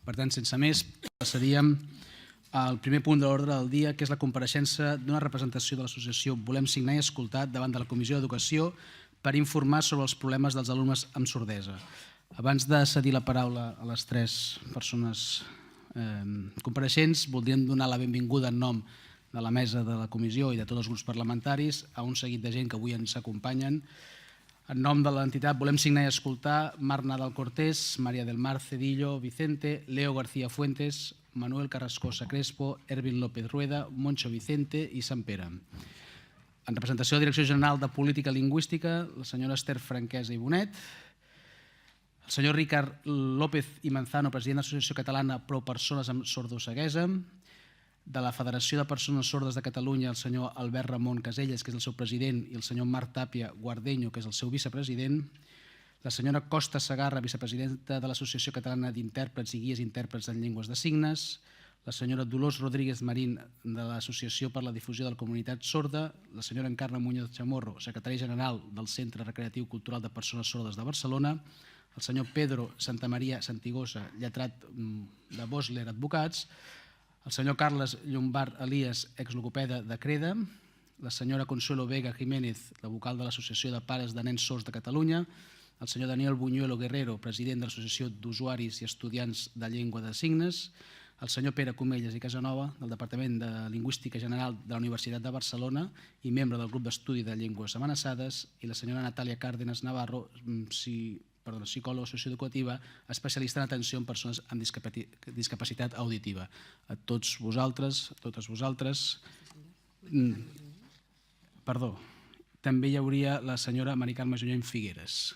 Per tant, sense més, passaríem al primer punt de l'ordre del dia, que és la compareixença d'una representació de l'associació Volem Signar i Escoltar davant de la Comissió d'Educació per informar sobre els problemes dels alumnes amb sordesa. Abans de cedir la paraula a les tres persones compareixents, voldríem donar la benvinguda en nom de la mesa de la comissió i de tots els grups parlamentaris a un seguit de gent que avui ens acompanyen. En nom de l'entitat Volem Signar i Escoltar, Marc Nadal Cortés, María del Mar Cedillo Vicente, Leo García Fuentes, Manuel Carrascosa Crespo, Ervin López Rueda, Moncho Vicente i Sant Pere. En representació de la Direcció General de Política Lingüística, la senyora Esther Franquesa i Bonet, el senyor Ricard López i Manzano, president de l'Associació Catalana Pro Persones amb Sordoceguesa, de la Federació de Persones Sordes de Catalunya, el senyor Albert Ramon Caselles, que és el seu president, i el senyor Marc Tàpia Guardeño, que és el seu vicepresident, la senyora Costa Segarra, vicepresidenta de l'Associació Catalana d'Intèrprets i Guies Intèrprets en Llengües de Signes, la senyora Dolors Rodríguez Marín, de l'Associació per la Difusió de la Comunitat Sorda, la senyora Encarna Muñoz Chamorro, secretària general del Centre Recreatiu Cultural de Persones Sordes de Barcelona, el senyor Pedro Santamaria Santigosa, lletrat de Bosler Advocats, el senyor Carles Llombard Elias, exlogopeda de Creda, la senyora Consuelo Vega Jiménez, la vocal de l'Associació de Pares de Nens Sords de Catalunya, el senyor Daniel Buñuelo Guerrero, president de l'Associació d'Usuaris i Estudiants de Llengua de Signes, el senyor Pere Comelles i Casanova, del Departament de Lingüística General de la Universitat de Barcelona i membre del grup d'estudi de llengües amenaçades, i la senyora Natàlia Cárdenas Navarro, psicòloga socioeducativa, especialista en atenció en persones amb discapacitat auditiva. A tots vosaltres, a totes vosaltres... Perdó, també hi hauria la senyora Mari Carme Junyent Figueres,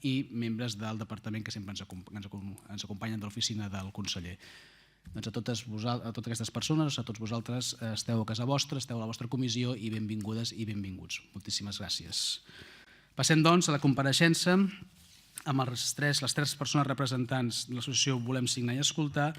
i membres del departament que sempre ens acompanyen de l'oficina del conseller. Doncs a totes aquestes persones, a tots vosaltres, esteu a casa vostra, esteu a la vostra comissió i benvingudes i benvinguts. Moltíssimes gràcies. Passem, doncs, a la compareixença amb les tres persones representants de l'associació Volem Signar i Escoltar.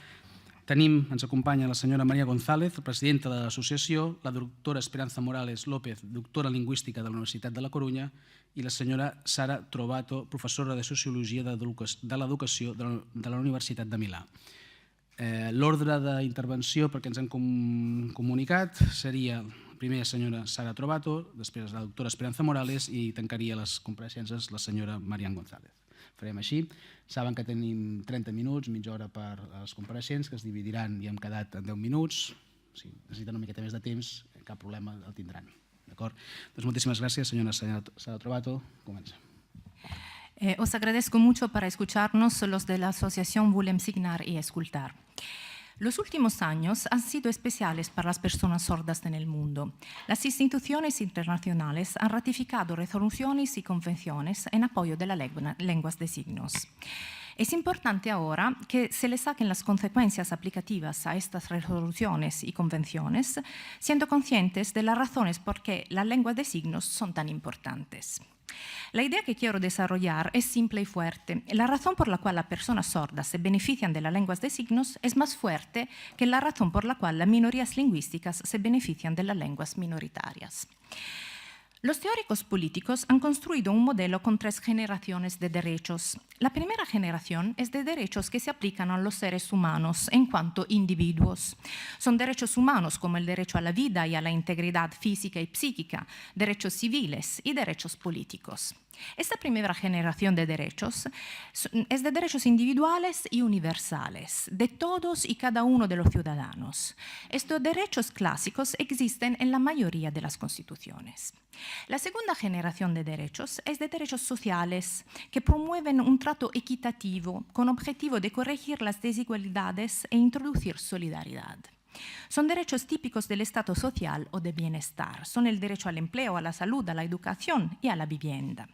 Ens acompanya la senyora Maria González, presidenta de l'associació, la doctora Esperanza Morales López, doctora en Lingüística de la Universitat de la Corunya, i la senyora Sara Trovato, professora de Sociologia de l'Educació de la Universitat de Milà. L'ordre d'intervenció, perquè ens han comunicat, seria primer la senyora Sara Trovato, després la doctora Esperanza Morales i tancaria les compareixences la senyora Maria González. Farem així. Saben que tenim 30 minuts, mitja hora per als compareixents, que es dividiran i hem quedat en 10 minuts. Si necessiten una miqueta més de temps, cap problema, el tindran. D'acord? Doncs moltíssimes gràcies, senyora Sara Trovato. Comença. Os agradezco mucho para escucharnos los de la Asociación Volem Signar y Escoltar. Los últimos años han sido especiales para las personas sordas en el mundo. Las instituciones internacionales han ratificado resoluciones y convenciones en apoyo de las lenguas de signos. Es importante ahora que se le saquen las consecuencias aplicativas a estas resoluciones y convenciones, siendo conscientes de las razones por qué las lenguas de signos son tan importantes. La idea que quiero desarrollar es simple y fuerte. La razón por la cual las personas sordas se benefician de las lenguas de signos es más fuerte que la razón por la cual las minorías lingüísticas se benefician de las lenguas minoritarias. Los teóricos políticos han construido un modelo con 3 generaciones de derechos. La primera generación es de derechos que se aplican a los seres humanos en cuanto individuos. Son derechos humanos como el derecho a la vida y a la integridad física y psíquica, derechos civiles y derechos políticos. Esta primera generación de derechos es de derechos individuales y universales, de todos y cada uno de los ciudadanos. Estos derechos clásicos existen en la mayoría de las constituciones. La segunda generación de derechos es de derechos sociales que promueven un trato equitativo con objetivo de corregir las desigualdades e introducir solidaridad. Son derechos típicos del Estado social o de bienestar. Son el derecho al empleo, a la salud, a la educación y a la vivienda.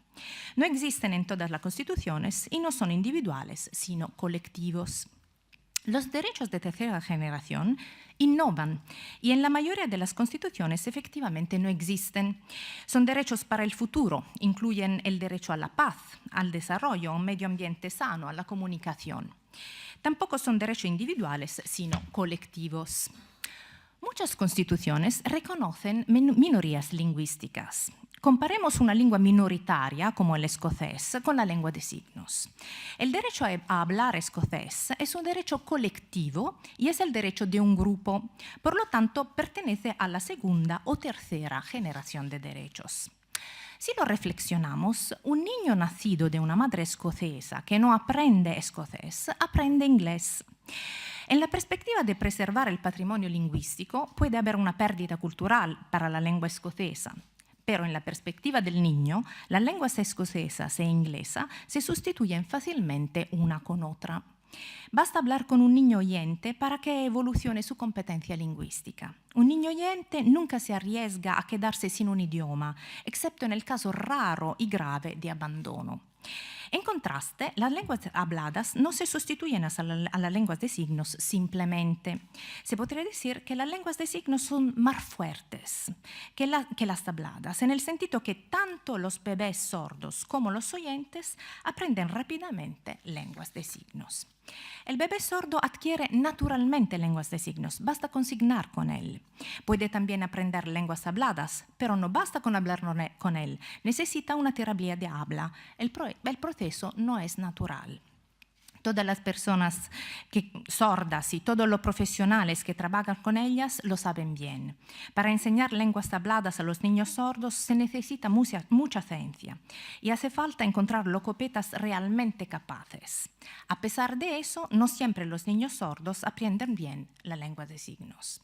No existen en todas las constituciones y no son individuales, sino colectivos. Los derechos de tercera generación innovan y en la mayoría de las constituciones efectivamente no existen. Son derechos para el futuro, incluyen el derecho a la paz, al desarrollo, a un medio ambiente sano, a la comunicación. Tampoco son derechos individuales, sino colectivos. Muchas constituciones reconocen minorías lingüísticas. comparemos una lengua minoritaria como el escocés con la lengua de signos. El derecho a hablar escocés es un derecho colectivo y es el derecho de un grupo, por lo tanto pertenece a la segunda o tercera generación de derechos. Si lo reflexionamos, un niño nacido de una madre escocesa que no aprende escocés, aprende inglés. En la perspectiva de preservar el patrimonio lingüístico, puede haber una pérdida cultural para la lengua escocesa. Pero en la perspectiva del niño, las lenguas escocesas e inglesa se sustituyen fácilmente una con otra. Basta hablar con un niño oyente para que evolucione su competencia lingüística. Un niño oyente nunca se arriesga a quedarse sin un idioma, excepto en el caso raro y grave de abandono. En contraste, las lenguas habladas no se sustituyen a las lenguas de signos simplemente. Se podría decir que las lenguas de signos son más fuertes que las habladas, en el sentido que tanto los bebés sordos como los oyentes aprenden rápidamente lenguas de signos. El bebé sordo adquiere naturalmente lenguas de signos, basta consignar con él. Puede también aprender lenguas habladas, pero no basta con hablar con él, necesita una terapia de habla. El proceso no es natural. Todas las personas sordas y todos los profesionales que trabajan con ellas lo saben bien. Para enseñar lenguas habladas a los niños sordos se necesita mucha ciencia y hace falta encontrar logopedas realmente capaces. A pesar de eso, no siempre los niños sordos aprenden bien la lengua de signos.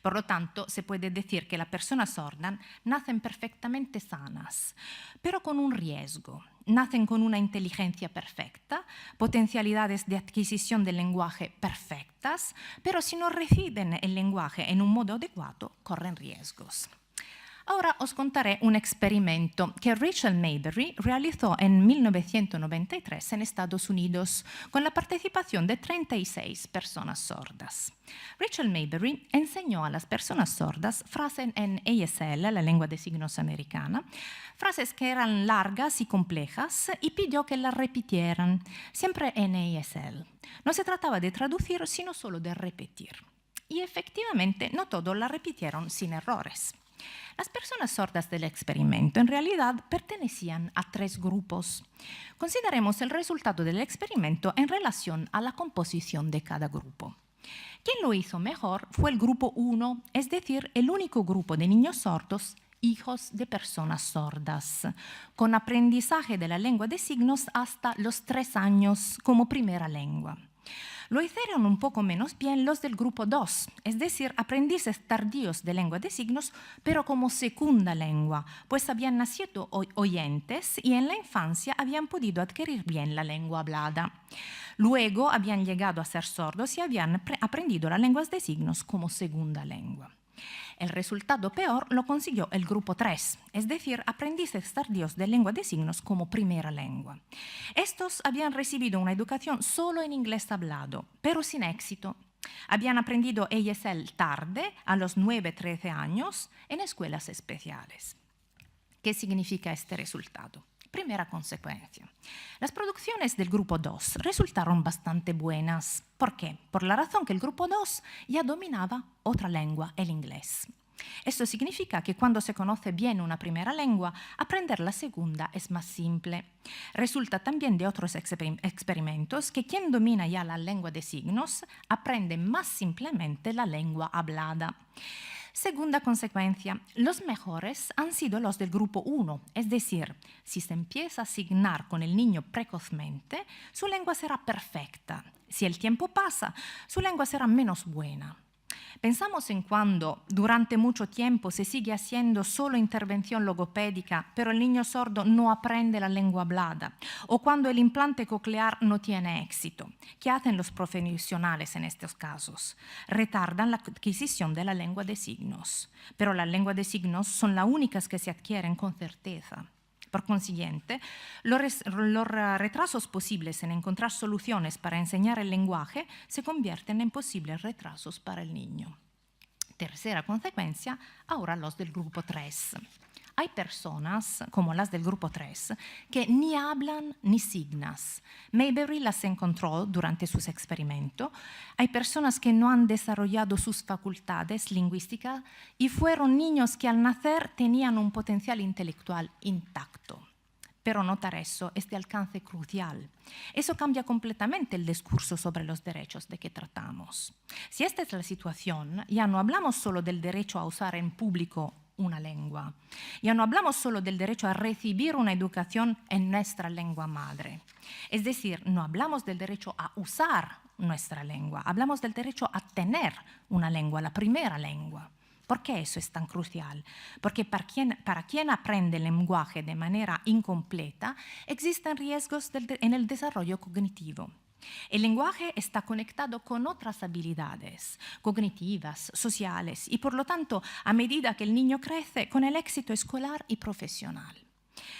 Por lo tanto, se puede decir que las personas sordas nacen perfectamente sanas, pero con un riesgo. Nacen con una inteligencia perfecta, potencialidades de adquisición del lenguaje perfectas, pero si no reciben el lenguaje en un modo adecuado, corren riesgos. Ahora os contaré un experimento que Rachel Maybury realizó en 1993 en Estados Unidos con la participación de 36 personas sordas. Rachel Maybury enseñó a las personas sordas frases en ASL, la lengua de signos americana, frases que eran largas y complejas y pidió que las repitieran, siempre en ASL. No se trataba de traducir, sino solo de repetir. Y efectivamente, no todos la repitieron sin errores. Las personas sordas del experimento en realidad pertenecían a 3 grupos. Consideremos el resultado del experimento en relación a la composición de cada grupo. Quien lo hizo mejor fue el grupo 1, es decir, el único grupo de niños sordos, hijos de personas sordas, con aprendizaje de la lengua de signos hasta los 3 años como primera lengua. Lo hicieron un poco menos bien los del grupo 2, es decir, aprendices tardíos de lengua de signos, pero como segunda lengua, pues habían nacido oyentes y en la infancia habían podido adquirir bien la lengua hablada. Luego habían llegado a ser sordos y habían aprendido las lenguas de signos como segunda lengua. El resultado peor lo consiguió el grupo 3, es decir, aprendices tardíos de lengua de signos como primera lengua. Estos habían recibido una educación solo en inglés hablado, pero sin éxito. Habían aprendido ASL tarde, a los 9-13 años, en escuelas especiales. ¿Qué significa este resultado? Primera consecuencia. Las producciones del grupo 2 resultaron bastante buenas. ¿Por qué? Por la razón que el grupo 2 ya dominaba otra lengua, el inglés. Esto significa que cuando se conoce bien una primera lengua, aprender la segunda es más simple. Resulta también de otros experimentos que quien domina ya la lengua de signos aprende más simplemente la lengua hablada. Segunda consecuencia, los mejores han sido los del grupo 1, es decir, si se empieza a signar con el niño precozmente, su lengua será perfecta. Si el tiempo pasa, su lengua será menos buena. Pensamos en cuando durante mucho tiempo se sigue haciendo solo intervención logopédica, pero el niño sordo no aprende la lengua hablada, o cuando el implante coclear no tiene éxito. ¿Qué hacen los profesionales en estos casos? Retardan la adquisición de la lengua de signos, pero las lenguas de signos son las únicas que se adquieren con certeza. Por consiguiente, los retrasos posibles en encontrar soluciones para enseñar el lenguaje se convierten en posibles retrasos para el niño. Tercera consecuencia, ahora los del grupo 3. Hay personas, como las del grupo 3, que ni hablan ni signas. Mayberry las encontró durante sus experimentos. Hay personas que no han desarrollado sus facultades lingüísticas y fueron niños que al nacer tenían un potencial intelectual intacto. Pero notar eso es de alcance crucial. Eso cambia completamente el discurso sobre los derechos de que tratamos. Si esta es la situación, ya no hablamos solo del derecho a usar en público una lengua. Ya no hablamos solo del derecho a recibir una educación en nuestra lengua madre. Es decir, no hablamos del derecho a usar nuestra lengua, hablamos del derecho a tener una lengua, la primera lengua. ¿Por qué eso es tan crucial? Porque para quien aprende el lenguaje de manera incompleta, existen riesgos en el desarrollo cognitivo. El lenguaje está conectado con otras habilidades cognitivas, sociales y, por lo tanto, a medida que el niño crece, con el éxito escolar y profesional.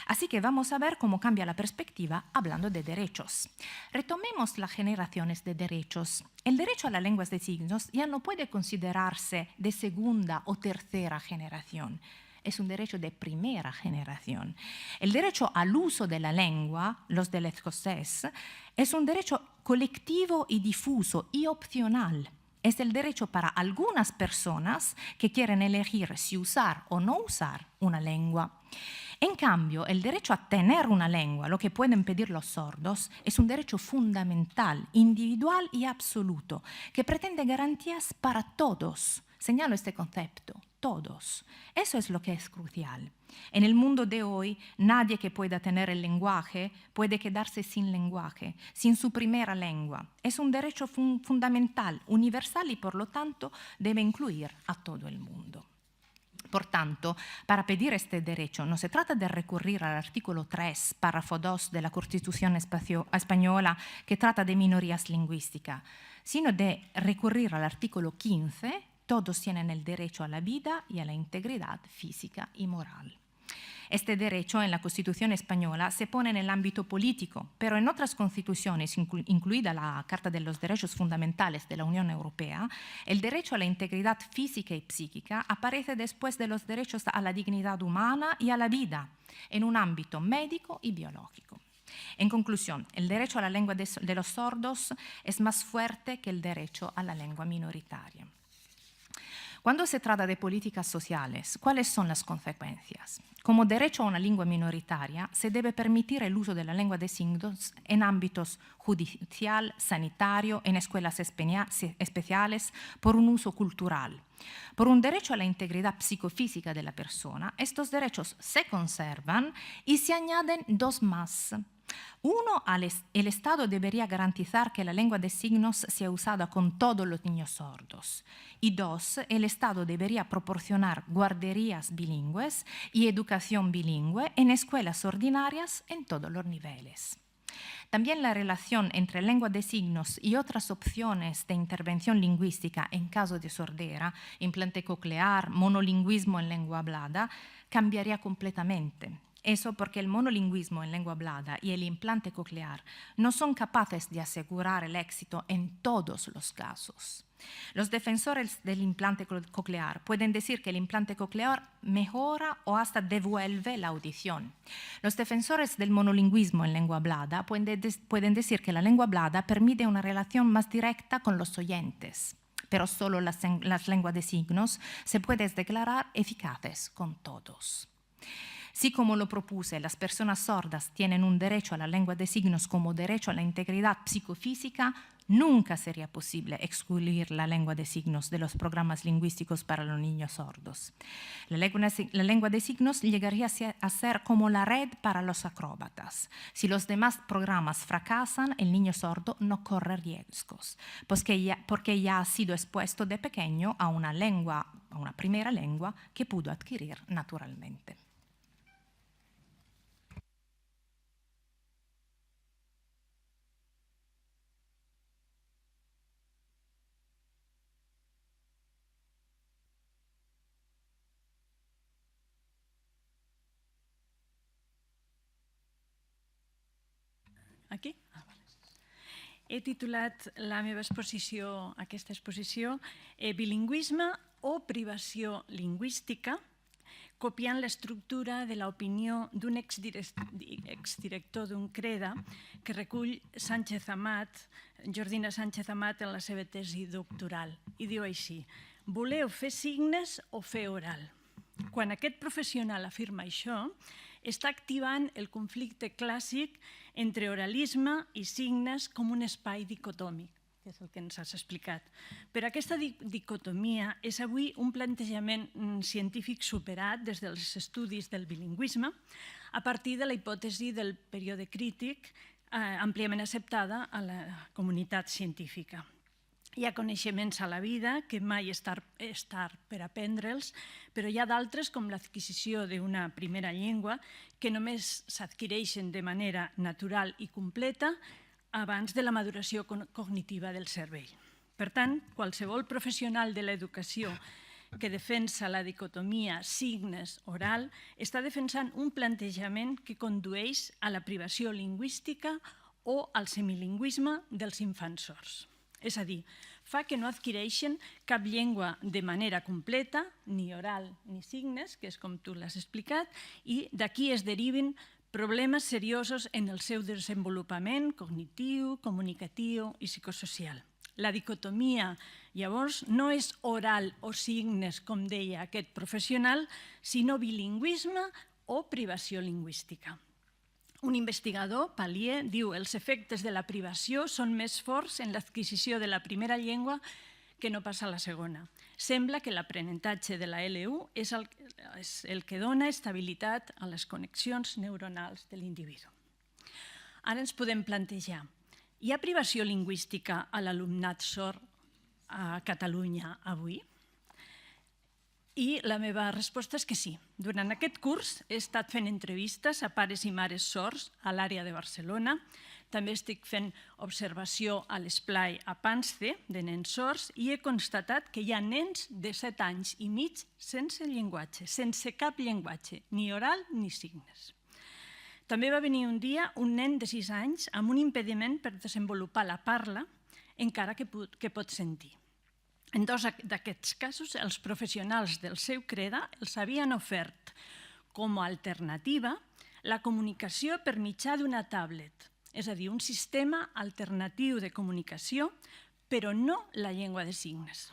Así que vamos a ver cómo cambia la perspectiva hablando de derechos. Retomemos las generaciones de derechos. El derecho a las lenguas de signos ya no puede considerarse de segunda o tercera generación. Es un derecho de primera generación. El derecho al uso de la lengua, los del escocés, es un derecho colectivo y difuso y opcional. Es el derecho para algunas personas que quieren elegir si usar o no usar una lengua. En cambio, el derecho a tener una lengua, lo que pueden pedir los sordos, es un derecho fundamental, individual y absoluto, que pretende garantías para todos. Señalo este concepto, todos. Eso es lo que es crucial. En el mundo de hoy, nadie que pueda tener el lenguaje puede quedarse sin lenguaje, sin su primera lengua. Es un derecho fundamental, universal y por lo tanto debe incluir a todo el mundo. Por tanto, para pedir este derecho no se trata de recurrir al artículo 3, párrafo 2 de la Constitución española que trata de minorías lingüísticas, sino de recurrir al artículo 15, todos tienen el derecho a la vida y a la integridad física y moral. Este derecho en la Constitución española se pone en el ámbito político, pero en otras constituciones, incluida la Carta de los Derechos Fundamentales de la Unión Europea, el derecho a la integridad física y psíquica aparece después de los derechos a la dignidad humana y a la vida, en un ámbito médico y biológico. En conclusión, el derecho a la lengua de los sordos es más fuerte que el derecho a la lengua minoritaria. Cuando se trata de políticas sociales, ¿cuáles son las consecuencias? Como derecho a una lengua minoritaria, se debe permitir el uso de la lengua de signos en ámbitos judicial, sanitario, en escuelas especiales, por un uso cultural. Por un derecho a la integridad psicofísica de la persona, estos derechos se conservan y se añaden dos más. Uno, el Estado debería garantizar que la lengua de signos sea usada con todos los niños sordos. Y dos, el Estado debería proporcionar guarderías bilingües y educación bilingüe en escuelas ordinarias en todos los niveles. También la relación entre lengua de signos y otras opciones de intervención lingüística en caso de sordera, implante coclear, monolingüismo en lengua hablada, cambiaría completamente. Eso porque el monolingüismo en lengua hablada y el implante coclear no son capaces de asegurar el éxito en todos los casos. Los defensores del implante coclear pueden decir que el implante coclear mejora o hasta devuelve la audición. Los defensores del monolingüismo en lengua hablada pueden decir que la lengua hablada permite una relación más directa con los oyentes, pero solo las lenguas de signos se pueden declarar eficaces con todos. Si, como lo propuse, las personas sordas tienen un derecho a la lengua de signos como derecho a la integridad psicofísica, nunca sería posible excluir la lengua de signos de los programas lingüísticos para los niños sordos. La lengua de signos llegaría a ser como la red para los acróbatas. Si los demás programas fracasan, el niño sordo no corre riesgos, porque ya ha sido expuesto de pequeño a una primera lengua que pudo adquirir naturalmente. Aquí? Vale. He titulat la meva exposició, aquesta exposició, Bilingüisme o privació lingüística, copiant l'estructura de l'opinió d'un exdirector d'un CREDA que recull Jordina Sánchez Amat en la seva tesi doctoral. I diu així: voleu fer signes o fer oral? Quan aquest professional afirma això, està activant el conflicte clàssic entre oralisme i signes com un espai dicotòmic, que és el que ens has explicat. Però aquesta dicotomia és avui un plantejament científic superat des dels estudis del bilingüisme a partir de la hipòtesi del període crític àmpliament acceptada a la comunitat científica. Hi ha coneixements a la vida que mai és tard per aprendre'ls, però hi ha d'altres, com l'adquisició d'una primera llengua, que només s'adquireixen de manera natural i completa abans de la maduració cognitiva del cervell. Per tant, qualsevol professional de l'educació que defensa la dicotomia signes-oral està defensant un plantejament que condueix a la privació lingüística o al semilingüisme dels infants sords. És a dir, fa que no adquireixen cap llengua de manera completa, ni oral ni signes, que és com tu l'has explicat, i d'aquí es derivin problemes seriosos en el seu desenvolupament cognitiu, comunicatiu i psicosocial. La dicotomia, llavors, no és oral o signes, com deia aquest professional, sinó bilingüisme o privació lingüística. Un investigador, Pallier, diu que els efectes de la privació són més forts en l'adquisició de la primera llengua que no passa a la segona. Sembla que l'aprenentatge de la LU és el que dona estabilitat a les connexions neuronals de l'individu. Ara ens podem plantejar, hi ha privació lingüística a l'alumnat sord a Catalunya avui? I la meva resposta és que sí. Durant aquest curs he estat fent entrevistes a pares i mares sords a l'àrea de Barcelona. També estic fent observació a l'esplai a Panste de nens sords i he constatat que hi ha nens de 7 anys i mig sense llenguatge, sense cap llenguatge, ni oral ni signes. També va venir un dia un nen de 6 anys amb un impediment per desenvolupar la parla, encara que pot sentir. En 2 d'aquests casos, els professionals del seu CREDA els havien ofert com a alternativa la comunicació per mitjà d'una tablet, és a dir, un sistema alternatiu de comunicació, però no la llengua de signes.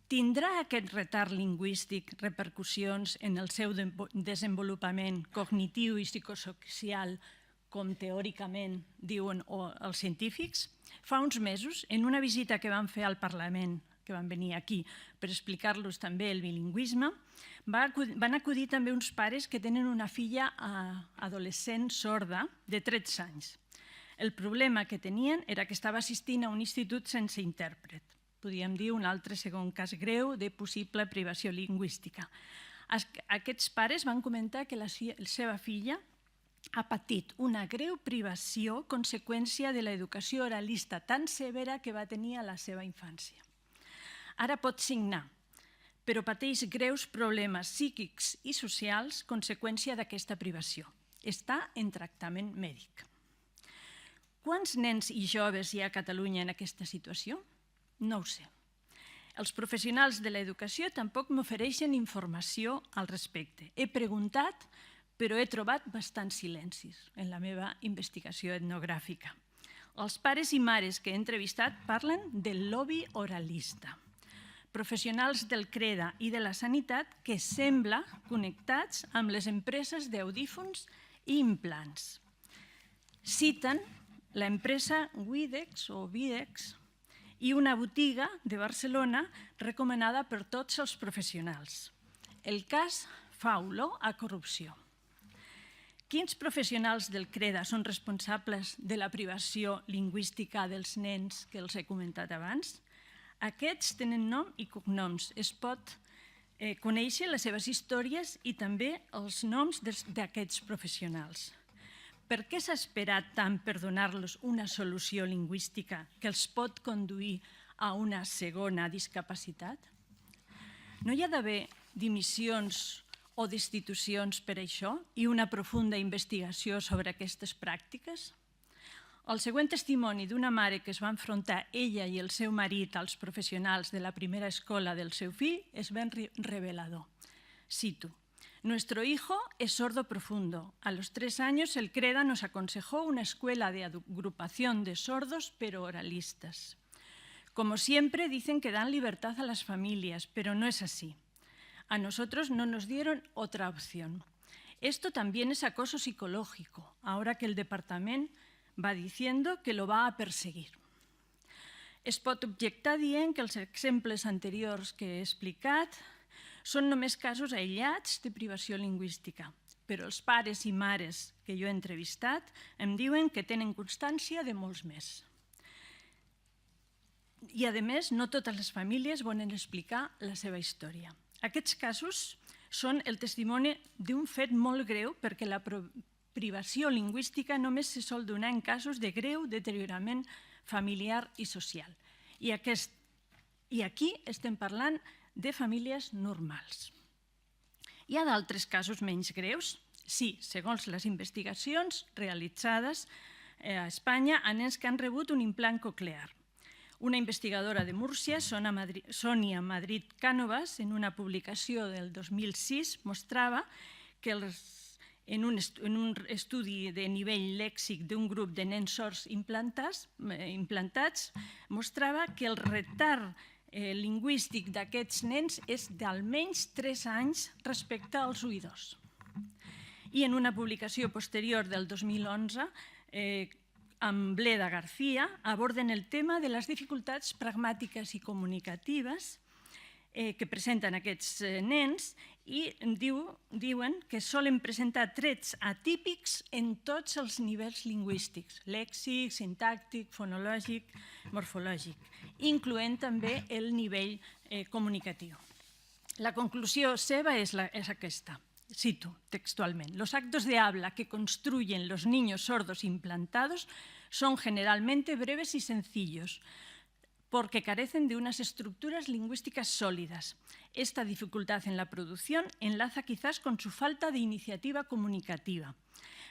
Tindrà aquest retard lingüístic repercussions en el seu desenvolupament cognitiu i psicosocial, com teòricament diuen els científics? Fa uns mesos, en una visita que vam fer al Parlament, que van venir aquí per explicar-los també el bilingüisme, van acudir també uns pares que tenen una filla adolescent sorda de 13 anys. El problema que tenien era que estava assistint a un institut sense intèrpret. Podríem dir un altre segon cas greu de possible privació lingüística. Aquests pares van comentar que la seva filla ha patit una greu privació conseqüència de l'educació oralista tan severa que va tenir a la seva infància. Ara pot signar, però pateix greus problemes psíquics i socials conseqüència d'aquesta privació. Està en tractament mèdic. Quants nens i joves hi ha a Catalunya en aquesta situació? No ho sé. Els professionals de l'educació tampoc m'ofereixen informació al respecte. He preguntat, però he trobat bastants silencis en la meva investigació etnogràfica. Els pares i mares que he entrevistat parlen del lobby oralista. Professionals del CREDA i de la sanitat que sembla connectats amb les empreses d'audífons i implants. Citen l'empresa Widex o Videx i una botiga de Barcelona recomanada per tots els professionals. El cas fa olor a corrupció. Quins professionals del CREDA són responsables de la privació lingüística dels nens que els he comentat abans? Aquests tenen nom i cognoms. Es pot conèixer les seves històries i també els noms d'aquests professionals. Per què s'ha esperat tant per donar-los una solució lingüística que els pot conduir a una segona discapacitat? No hi ha d'haver dimissions o destitucions per això i una profunda investigació sobre aquestes pràctiques? El següent testimoni d'una mare que es va enfrontar ella i el seu marit als professionals de la primera escola del seu fill és ben revelador. Cito: «Nuestro hijo es sordo profundo. A los 3 años el CREDA nos aconsejó una escuela de agrupación de sordos pero oralistas. Como siempre dicen que dan libertad a las familias, pero no es así. A nosotros no nos dieron otra opción. Esto también es acoso psicológico, ahora que el departament va diciendo que lo va a perseguir». Es pot objectar dient que els exemples anteriors que he explicat són només casos aïllats de privació lingüística, però els pares i mares que jo he entrevistat em diuen que tenen constància de molts més. I, a més, no totes les famílies volen explicar la seva història. Aquests casos són el testimoni d'un fet molt greu perquè la privació lingüística només se sol donar en casos de greu deteriorament familiar i social. I aquí estem parlant de famílies normals. Hi ha d'altres casos menys greus? Sí, segons les investigacions realitzades a Espanya a nens que han rebut un implant coclear. Una investigadora de Múrcia, Sònia Madrid Cánovas, en una publicació del 2006, mostrava que en un estudi de nivell lèxic d'un grup de nens sords implantats, mostrava que el retard lingüístic d'aquests nens és d'almenys 3 anys respecte als oïdors. I en una publicació posterior del 2011, amb Bleda García, aborden el tema de les dificultats pragmàtiques i comunicatives que presenten aquests nens i diuen que solen presentar trets atípics en tots els nivells lingüístics, lèxic, sintàctic, fonològic, morfològic, incloent també el nivell comunicatiu. La conclusió seva és aquesta. Cito textualmente: «Los actos de habla que construyen los niños sordos implantados son generalmente breves y sencillos, porque carecen de unas estructuras lingüísticas sólidas. Esta dificultad en la producción enlaza quizás con su falta de iniciativa comunicativa.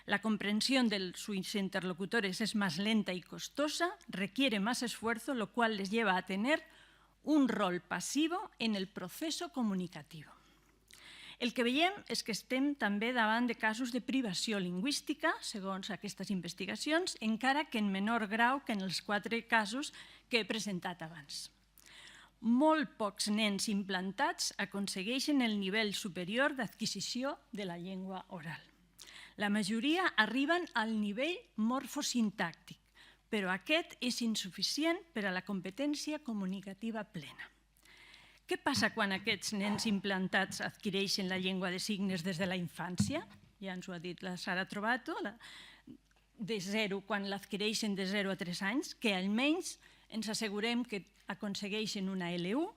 La comprensión de sus interlocutores es más lenta y costosa, requiere más esfuerzo, lo cual les lleva a tener un rol pasivo en el proceso comunicativo». El que veiem és que estem també davant de casos de privació lingüística, segons aquestes investigacions, encara que en menor grau que en els 4 casos que he presentat abans. Molt pocs nens implantats aconsegueixen el nivell superior d'adquisició de la llengua oral. La majoria arriben al nivell morfosintàctic, però aquest és insuficient per a la competència comunicativa plena. Què passa quan aquests nens implantats adquireixen la llengua de signes des de la infància? Ja ens ho ha dit la Sara Trovato, quan l'adquireixen de 0 a 3 anys, que almenys ens assegurem que aconsegueixen una L1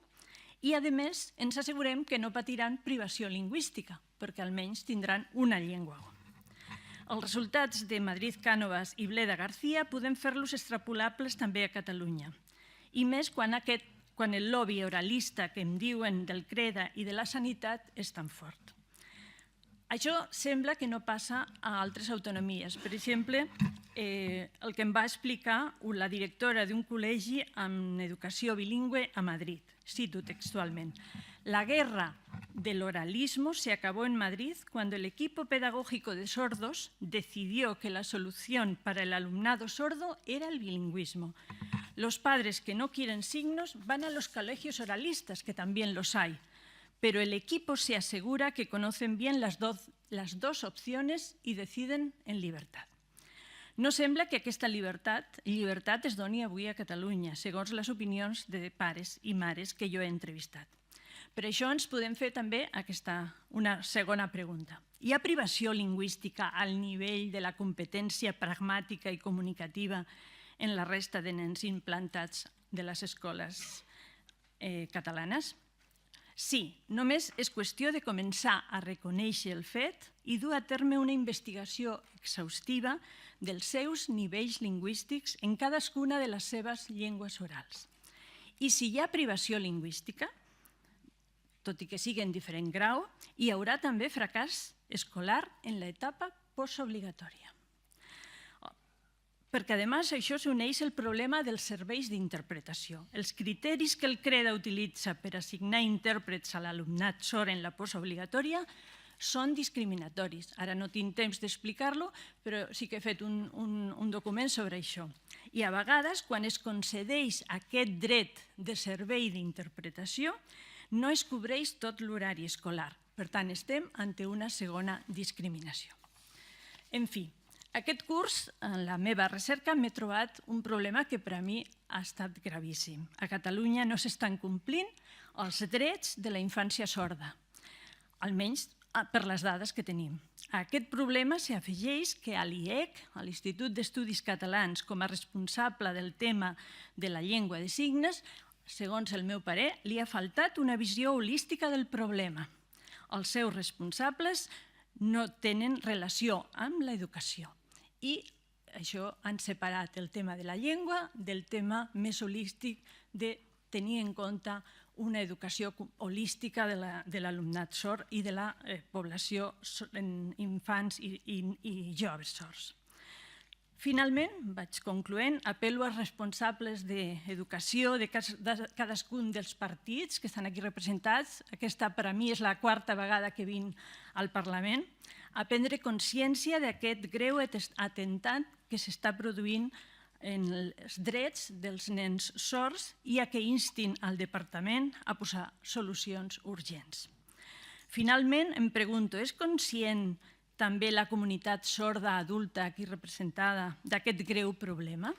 i, a més, ens assegurem que no patiran privació lingüística, perquè almenys tindran una llengua. Els resultats de Madrid Cánovas i Bleda García podem fer-los extrapolables també a Catalunya, i més quan el lobby oralista que em diuen del CREDA i de la sanitat és tan fort. Això sembla que no passa a altres autonomies. Per exemple, el que em va explicar la directora d'un col·legi amb educació bilingüe a Madrid. Cito textualment: «La guerra del oralismo se acabó en Madrid cuando el equipo pedagógico de sordos decidió que la solución para el alumnado sordo era el bilingüismo. Los padres que no quieren signos van a los colegios oralistas, que también los hay, pero el equipo se asegura que conocen bien las dos opciones y deciden en libertad». No sembla que aquesta llibertat es doni avui a Catalunya, segons les opinions de pares i mares que jo he entrevistat. Per això ens podem fer també una segona pregunta. Hi ha privació lingüística al nivell de la competència pragmàtica i comunicativa en la resta de nens implantats de les escoles catalanes? Sí, només és qüestió de començar a reconèixer el fet i dur a terme una investigació exhaustiva dels seus nivells lingüístics en cadascuna de les seves llengües orals. I si hi ha privació lingüística, tot i que sigui en diferent grau, hi haurà també fracàs escolar en l'etapa postobligatòria. perquè a més això s'uneix el problema dels serveis d'interpretació. Els criteris que el CREDA utilitza per assignar intèrprets a l'alumnat sord en la postobligatòria són discriminatoris. Ara no tinc temps d'explicar-lo, però sí que he fet un document sobre això. I a vegades, quan es concedeix aquest dret de servei d'interpretació, no es cobreix tot l'horari escolar. Per tant, estem ante una segona discriminació. En fi, aquest curs, en la meva recerca, m'he trobat un problema que per a mi ha estat gravíssim. A Catalunya no s'estan complint els drets de la infància sorda, almenys per les dades que tenim. A aquest problema s'hi afegeix que a l'IEC, a l'Institut d'Estudis Catalans, com a responsable del tema de la llengua de signes, segons el meu parer, li ha faltat una visió holística del problema. Els seus responsables no tenen relació amb l'educació i això han separat el tema de la llengua del tema més holístic de tenir en compte una educació holística de l'alumnat sord i de la població infants i joves sords. Finalment, vaig concloent, apel·lo als responsables d'educació de cadascun dels partits que estan aquí representats. Aquesta, per a mi, és la quarta vegada que vinc al Parlament, a prendre consciència d'aquest greu atemptat que s'està produint en els drets dels nens sords i a que instin al Departament a posar solucions urgents. Finalment, em pregunto, és conscient també la comunitat sorda adulta aquí representada d'aquest greu problema?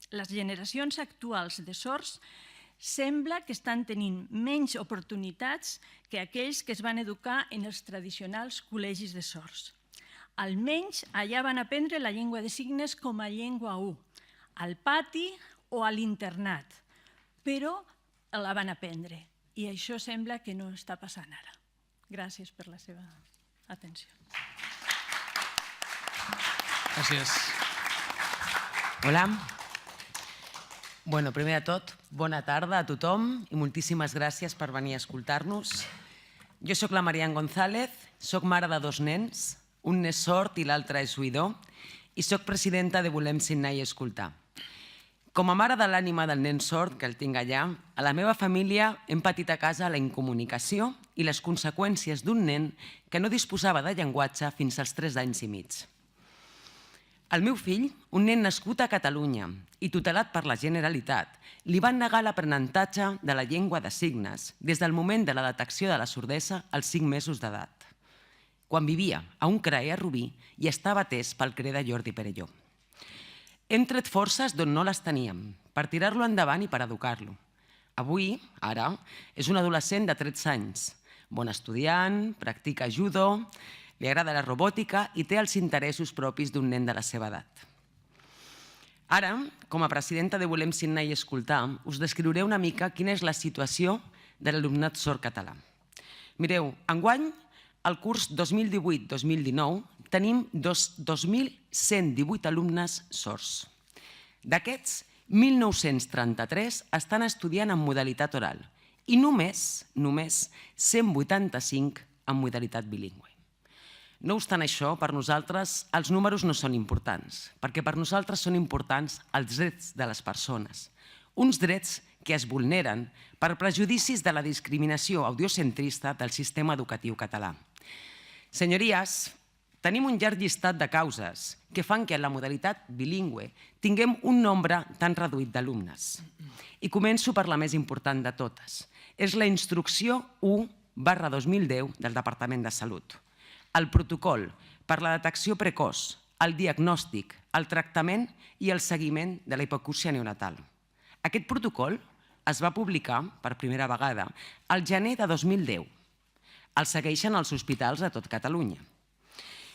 Les generacions actuals de sords sembla que estan tenint menys oportunitats que aquells que es van educar en els tradicionals col·legis de sords. Almenys allà van aprendre la llengua de signes com a llengua 1, al pati o a l'internat, però la van aprendre i això sembla que no està passant ara. Gràcies per la seva atenció. Gràcies. Hola. Bueno, primer de tot, bona tarda a tothom i moltíssimes gràcies per venir a escoltar-nos. Jo soc la Marian González, soc mare de 2 nens, un n'és sord i l'altre és oïdor, i soc presidenta de Volem Signar i Escoltar. Com a mare de l'ànima del nen sord, que el tinc allà, a la meva família hem patit a casa la incomunicació i les conseqüències d'un nen que no disposava de llenguatge fins als 3 anys i mig. Al meu fill, un nen nascut a Catalunya i tutelat per la Generalitat, li van negar l'aprenentatge de la llengua de signes des del moment de la detecció de la sordesa als 5 mesos d'edat, quan vivia a un CRAE a Rubí i estava atès pel CREDA Jordi Perelló. Hem tret forces d'on no les teníem, per tirar-lo endavant i per educar-lo. Avui, ara, és un adolescent de 13 anys, bon estudiant, practica judo, li agrada la robòtica i té els interessos propis d'un nen de la seva edat. Ara, com a presidenta de Volem Signar i Escoltar, us descriuré una mica quina és la situació de l'alumnat sord català. Mireu, enguany, al curs 2018-2019, tenim 2.118 alumnes sords. D'aquests, 1.933 estan estudiant en modalitat oral i només 185 en modalitat bilingüe. No obstant això, per nosaltres els números no són importants, perquè per nosaltres són importants els drets de les persones, uns drets que es vulneren per prejudicis de la discriminació audiocentrista del sistema educatiu català. Senyories, tenim un llarg llistat de causes que fan que en la modalitat bilingüe tinguem un nombre tan reduït d'alumnes. I començo per la més important de totes. És la Instrucció 1/2010 del Departament de Salut. El protocol per la detecció precoç, el diagnòstic, el tractament i el seguiment de la hipacúsia neonatal. Aquest protocol es va publicar per primera vegada al gener de 2010. El segueixen els hospitals de tot Catalunya.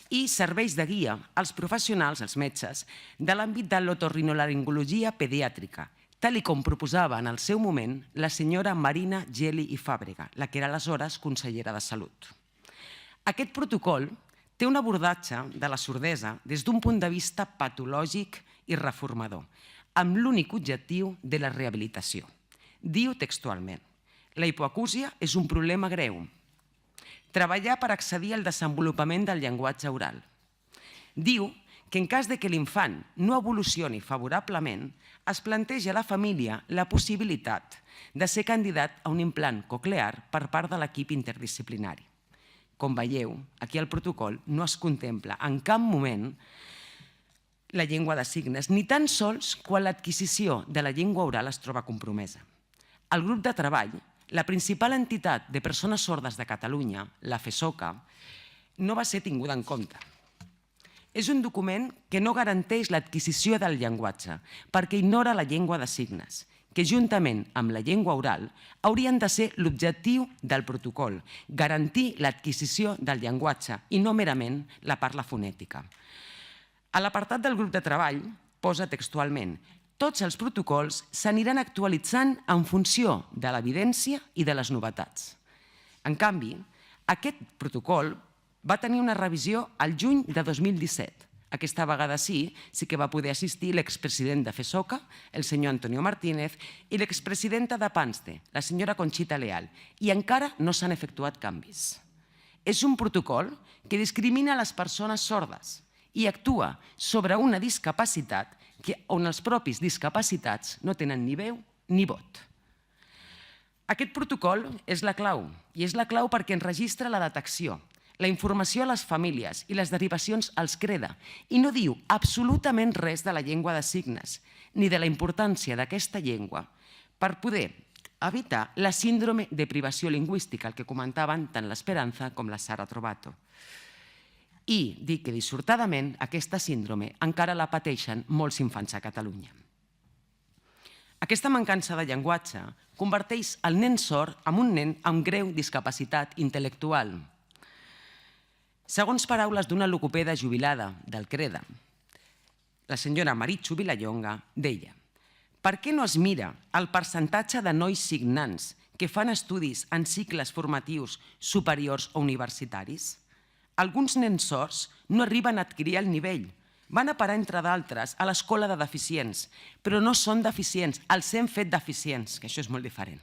I serveix de guia als professionals, als metges, de l'àmbit de l'otorrinolaringologia pediàtrica, tal com proposava en el seu moment la senyora Marina Geli i Fàbrega, la que era aleshores consellera de Salut. Aquest protocol té un abordatge de la sordesa des d'un punt de vista patològic i reformador, amb l'únic objectiu de la rehabilitació. Diu textualment: la hipoacúsia és un problema greu. Treballar per accedir al desenvolupament del llenguatge oral. Diu que en cas de que l'infant no evolucioni favorablement, es planteja a la família la possibilitat de ser candidat a un implant coclear per part de l'equip interdisciplinari. Com veieu, aquí al protocol no es contempla en cap moment la llengua de signes, ni tan sols quan l'adquisició de la llengua oral es troba compromesa. El grup de treball, la principal entitat de persones sordes de Catalunya, la FESOCA, no va ser tinguda en compte. És un document que no garanteix l'adquisició del llenguatge perquè ignora la llengua de signes, que juntament amb la llengua oral haurien de ser l'objectiu del protocol, garantir l'adquisició del llenguatge i no merament la parla fonètica. A l'apartat del grup de treball posa textualment: tots els protocols s'aniran actualitzant en funció de l'evidència i de les novetats. En canvi, aquest protocol va tenir una revisió al juny de 2017. Aquesta vegada sí que va poder assistir l'expresident de FESOCA, el senyor Antonio Martínez, i l'expresidenta de PANSTE, la senyora Conxita Leal, i encara no s'han efectuat canvis. És un protocol que discrimina les persones sordes i actua sobre una discapacitat on els propis discapacitats no tenen ni veu ni vot. Aquest protocol és la clau, i és la clau perquè enregistra la detecció, la informació a les famílies i les derivacions als CREDA, i no diu absolutament res de la llengua de signes, ni de la importància d'aquesta llengua per poder evitar la síndrome de privació lingüística, el que comentaven tant l'Esperanza com la Sara Trovato. I dic que, dissortadament, aquesta síndrome encara la pateixen molts infants a Catalunya. Aquesta mancança de llenguatge converteix el nen sord en un nen amb greu discapacitat intel·lectual. Segons paraules d'una logopeda jubilada del CREDA, la senyora Maritxu Vilallonga deia: per què no es mira el percentatge de nois signants que fan estudis en cicles formatius superiors o universitaris? Alguns nens sords no arriben a adquirir el nivell. Van a parar, entre d'altres, a l'escola de deficients, però no són deficients, els hem fet deficients, que això és molt diferent.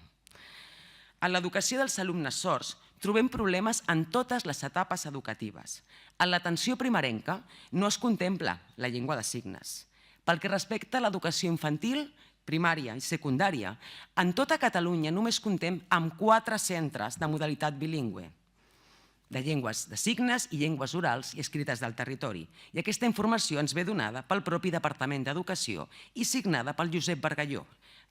En l'educació dels alumnes sords trobem problemes en totes les etapes educatives. En l'atenció primerenca no es contempla la llengua de signes. Pel que respecta a l'educació infantil, primària i secundària, en tota Catalunya només comptem amb 4 centres de modalitat bilingüe, de llengües de signes i llengües orals i escrites del territori. I aquesta informació ens ve donada pel propi Departament d'Educació i signada pel Josep Bargalló,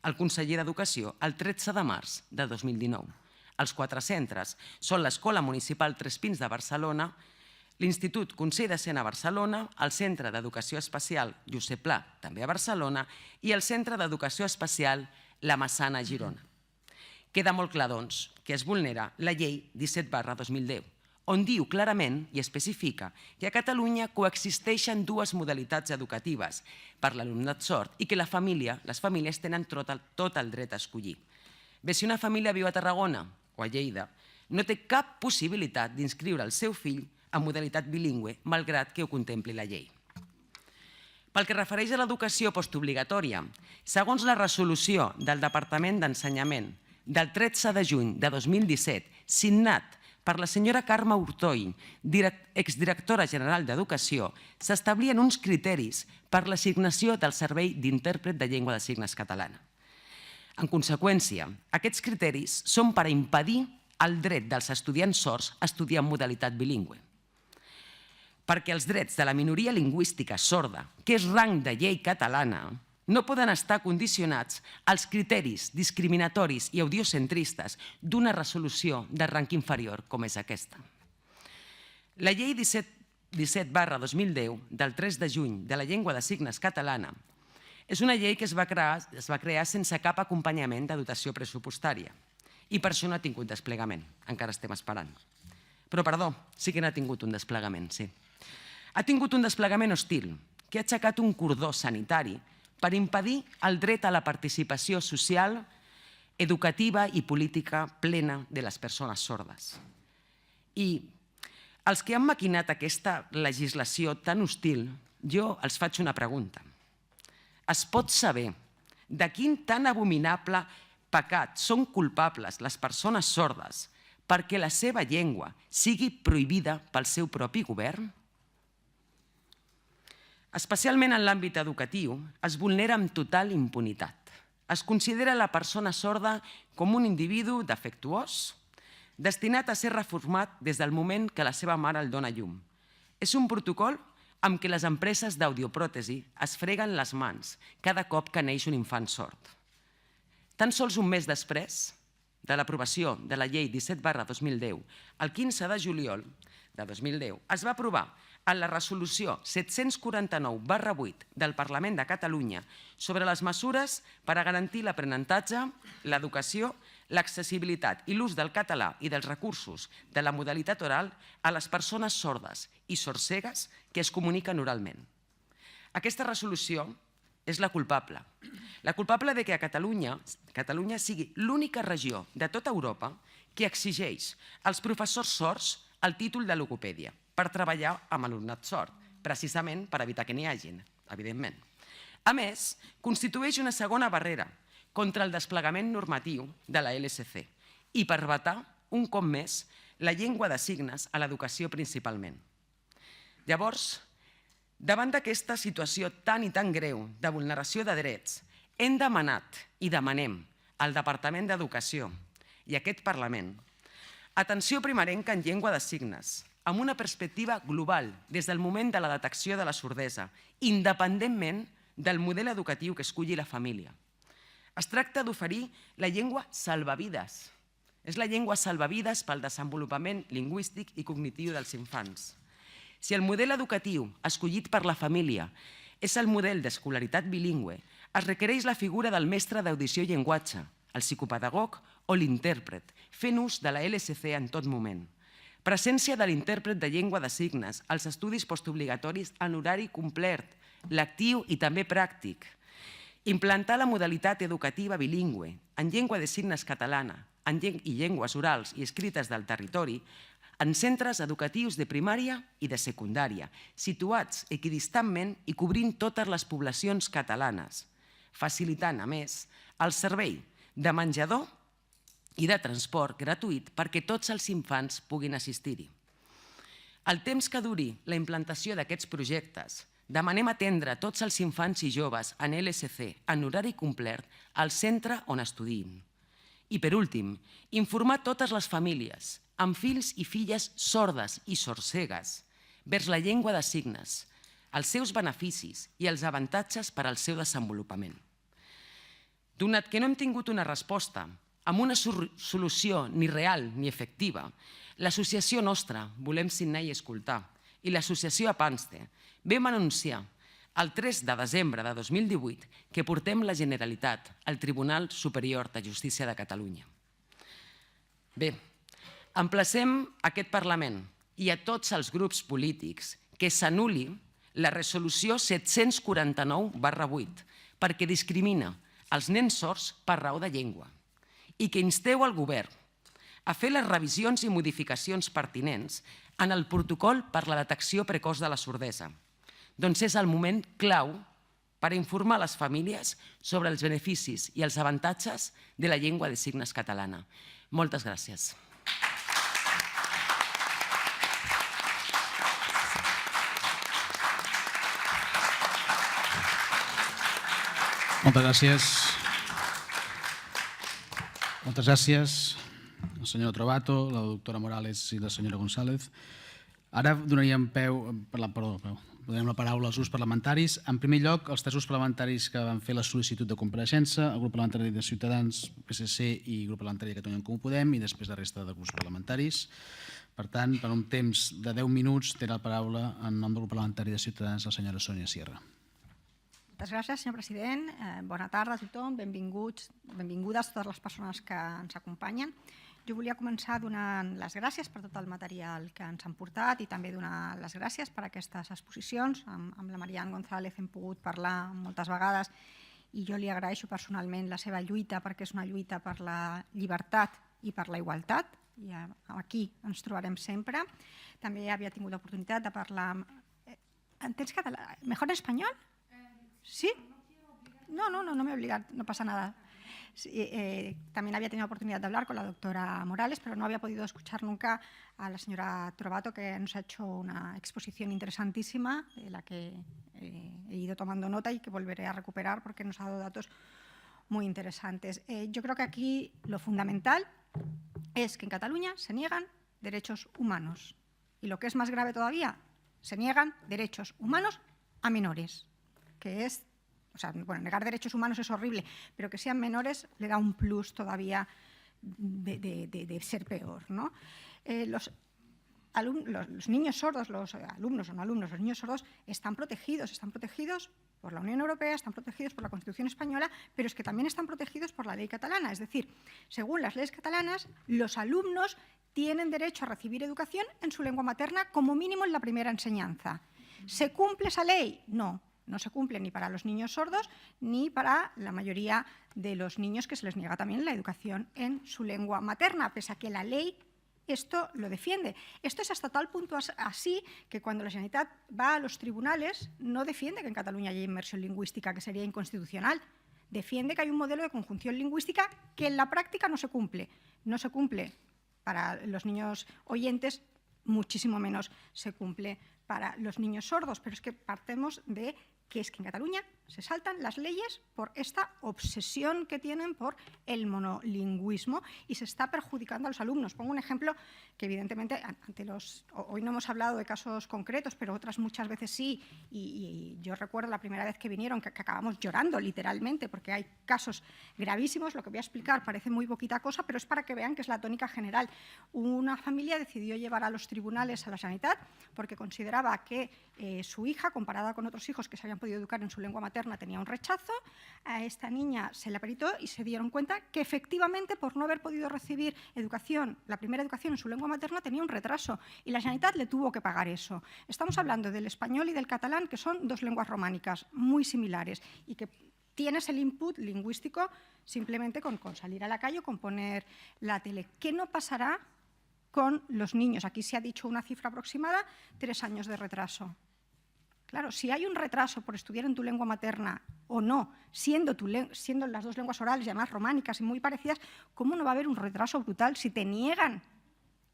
el conseller d'Educació, el 13 de març de 2019. Els 4 centres són l'Escola Municipal Tres Pins de Barcelona, l'Institut Consell de Cent a Barcelona, el Centre d'Educació Especial Josep Pla, també a Barcelona, i el Centre d'Educació Especial La Massana a Girona. Queda molt clar, doncs, que es vulnera la Llei 17/2010, on diu clarament i especifica que a Catalunya coexisteixen 2 modalitats educatives per l'alumnat sord i que les famílies tenen tot el dret a escollir. Bé, si una família viu a Tarragona o a Lleida, no té cap possibilitat d'inscriure el seu fill en modalitat bilingüe, malgrat que ho contempli la llei. Pel que refereix a l'educació postobligatòria, segons la resolució del Departament d'Ensenyament del 13 de juny de 2017, signat per la senyora Carme Hurtoy, exdirectora general d'Educació, s'establien uns criteris per l'assignació del servei d'intèrpret de llengua de signes catalana. En conseqüència, aquests criteris són per impedir el dret dels estudiants sords a estudiar en modalitat bilingüe. Perquè els drets de la minoria lingüística sorda, que és rang de llei catalana, no poden estar condicionats als criteris discriminatoris i audiocentristes d'una resolució de rang inferior com és aquesta. La llei 17/2010 del 3 de juny de la llengua de signes catalana és una llei que es va crear sense cap acompanyament de dotació pressupostària i per això no ha tingut desplegament, encara estem esperant. Però, perdó, sí que n'ha tingut un desplegament, sí. Ha tingut un desplegament hostil, que ha aixecat un cordó sanitari per impedir el dret a la participació social, educativa i política plena de les persones sordes. I els que han maquinat aquesta legislació tan hostil, jo els faig una pregunta. Es pot saber de quin tan abominable pecat són culpables les persones sordes perquè la seva llengua sigui prohibida pel seu propi govern? Especialment en l'àmbit educatiu, es vulnera amb total impunitat. Es considera la persona sorda com un individu defectuós, destinat a ser reformat des del moment que la seva mare el dona llum. És un protocol amb què les empreses d'audiopròtesi es freguen les mans cada cop que neix un infant sord. Tan sols un mes després de l'aprovació de la llei 17/2010, el 15 de juliol de 2010, es va aprovar en la resolució 749/8 del Parlament de Catalunya sobre les mesures per a garantir l'aprenentatge, l'educació, l'accessibilitat i l'ús del català i dels recursos de la modalitat oral a les persones sordes i sordcegues que es comuniquen oralment. Aquesta resolució és la culpable de que a Catalunya sigui l'única regió de tota Europa que exigeix als professors sords el títol de logopèdia per treballar amb alumnat sord, precisament per evitar que n'hi hagin, evidentment. A més, constitueix una segona barrera contra el desplegament normatiu de la LSC i per vetar, un cop més, la llengua de signes a l'educació principalment. Llavors, davant d'aquesta situació tan i tan greu de vulneració de drets, hem demanat i demanem al Departament d'Educació i a aquest Parlament atenció primerenca en llengua de signes, amb una perspectiva global des del moment de la detecció de la sordesa, independentment del model educatiu que esculli la família. Es tracta d'oferir la llengua salvavides. És la llengua salvavides pel desenvolupament lingüístic i cognitiu dels infants. Si el model educatiu escollit per la família és el model d'escolaritat bilingüe, es requereix la figura del mestre d'audició i llenguatge, el psicopedagog o l'intèrpret, fent ús de la LSC en tot moment. Presència de l'intèrpret de llengua de signes als estudis postobligatoris en horari complet, lectiu i també pràctic. Implantar la modalitat educativa bilingüe en llengua de signes catalana i llengües orals i escrites del territori en centres educatius de primària i de secundària, situats equidistantment i cobrint totes les poblacions catalanes, facilitant, a més, el servei de menjador i de transport gratuït perquè tots els infants puguin assistir-hi. El temps que duri la implantació d'aquests projectes, demanem atendre tots els infants i joves en LSC en horari complet al centre on estudiïn. I per últim, informar totes les famílies amb fills i filles sordes i sordcegues vers la llengua de signes, els seus beneficis i els avantatges per al seu desenvolupament. Donat que no hem tingut una resposta amb una solució ni real ni efectiva, l'associació nostra Volem Signar i Escoltar i l'associació Apanste vam anunciar el 3 de desembre de 2018 que portem la Generalitat al Tribunal Superior de Justícia de Catalunya. Bé, emplacem aquest Parlament i a tots els grups polítics que s'anul·li la resolució 749/8 perquè discrimina els nens sords per raó de llengua i que insteu al govern a fer les revisions i modificacions pertinents en el protocol per la detecció precoç de la sordesa. Doncs és el moment clau per informar les famílies sobre els beneficis i els avantatges de la llengua de signes catalana. Moltes gràcies. Moltes gràcies. Moltes gràcies, la senyora Trovato, la doctora Morales i la senyora González. Ara donaríem donem la paraula als grups parlamentaris. En primer lloc, els tres grups parlamentaris que van fer la sol·licitud de compareixença, el grup parlamentari de Ciutadans, PSC i el grup parlamentari de Catalunya en Comú Podem, i després la resta de grups parlamentaris. Per tant, per un temps de 10 minuts, té la paraula en nom del grup parlamentari de Ciutadans la senyora Sònia Sierra. Moltes gràcies, senyor president. Bona tarda a tothom. Benvingudes totes les persones que ens acompanyen. Jo volia començar donant les gràcies per tot el material que ens han portat i també donar les gràcies per aquestes exposicions. Amb la Marian González hem pogut parlar moltes vegades i jo li agraeixo personalment la seva lluita perquè és una lluita per la llibertat i per la igualtat. I aquí ens trobarem sempre. També havia tingut l'oportunitat de parlar... ¿Entens català? ¿Mejor en español? ¿Sí? No me he obligado, no pasa nada. También había tenido la oportunidad de hablar con la doctora Morales, pero no había podido escuchar nunca a la señora Trovato, que nos ha hecho una exposición interesantísima, de la que he ido tomando nota y que volveré a recuperar porque nos ha dado datos muy interesantes. Yo creo que aquí lo fundamental es que en Cataluña se niegan derechos humanos. Y lo que es más grave todavía, se niegan derechos humanos a menores, que es, o sea, bueno, negar derechos humanos es horrible, pero que sean menores le da un plus todavía de ser peor, ¿no? Los niños sordos, los alumnos o no alumnos, los niños sordos están protegidos por la Unión Europea, están protegidos por la Constitución española, pero es que también están protegidos por la ley catalana. Es decir, según las leyes catalanas, los alumnos tienen derecho a recibir educación en su lengua materna, como mínimo en la primera enseñanza. ¿Se cumple esa ley? No, no se cumple ni para los niños sordos ni para la mayoría de los niños que se les niega también la educación en su lengua materna, pese a que la ley esto lo defiende. Esto es hasta tal punto así que cuando la Generalitat va a los tribunales no defiende que en Cataluña haya inmersión lingüística, que sería inconstitucional. Defiende que hay un modelo de conjunción lingüística que en la práctica no se cumple. No se cumple para los niños oyentes, muchísimo menos se cumple para los niños sordos. Pero es que partemos de que es que en Cataluña se saltan las leyes por esta obsesión que tienen por el monolingüismo y se está perjudicando a los alumnos. Pongo un ejemplo que evidentemente hoy no hemos hablado de casos concretos, pero otras muchas veces sí, y yo recuerdo la primera vez que vinieron que acabamos llorando literalmente porque hay casos gravísimos. Lo que voy a explicar parece muy poquita cosa, pero es para que vean que es la tónica general. Una familia decidió llevar a los tribunales a la Generalitat porque consideraba que su hija, comparada con otros hijos que se habían podido educar en su lengua materna, tenía un rechazo. A esta niña se la peritó y se dieron cuenta que efectivamente por no haber podido recibir educación, la primera educación en su lengua materna, tenía un retraso y la Generalitat le tuvo que pagar eso. Estamos hablando del español y del catalán, que son dos lenguas románicas muy similares y que tienes el input lingüístico simplemente con salir a la calle o con poner la tele. ¿Qué no pasará con los niños? Aquí se ha dicho una cifra aproximada, 3 años de retraso. Claro, si hay un retraso por estudiar en tu lengua materna o no, siendo las dos lenguas orales y además románicas y muy parecidas, ¿cómo no va a haber un retraso brutal si te niegan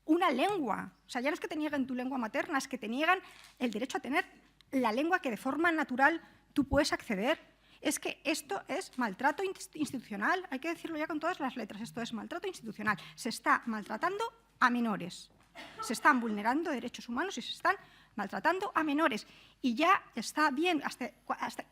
una lengua? O sea, ya no es que te nieguen tu lengua materna, es que te niegan el derecho a tener la lengua que de forma natural tú puedes acceder. Es que esto es maltrato institucional, hay que decirlo ya con todas las letras, esto es maltrato institucional. Se está maltratando a menores, se están vulnerando derechos humanos y se están maltratando a menores. Y ya está bien,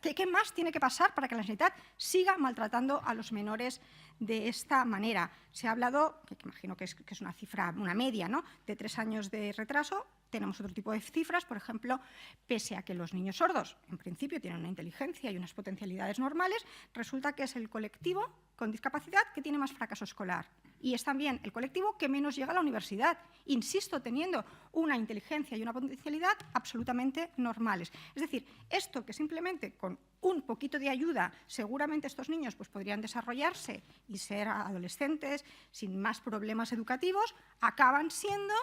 ¿qué más tiene que pasar para que la Generalitat siga maltratando a los menores de esta manera? Se ha hablado, que imagino que es una cifra, una media, ¿no?, de 3 años de retraso. Tenemos otro tipo de cifras, por ejemplo, pese a que los niños sordos en principio tienen una inteligencia y unas potencialidades normales, resulta que es el colectivo con discapacidad que tiene más fracaso escolar. Y es también el colectivo que menos llega a la universidad, insisto, teniendo una inteligencia y una potencialidad absolutamente normales. Es decir, esto que simplemente con un poquito de ayuda, seguramente estos niños pues, podrían desarrollarse y ser adolescentes sin más problemas educativos, acaban siendo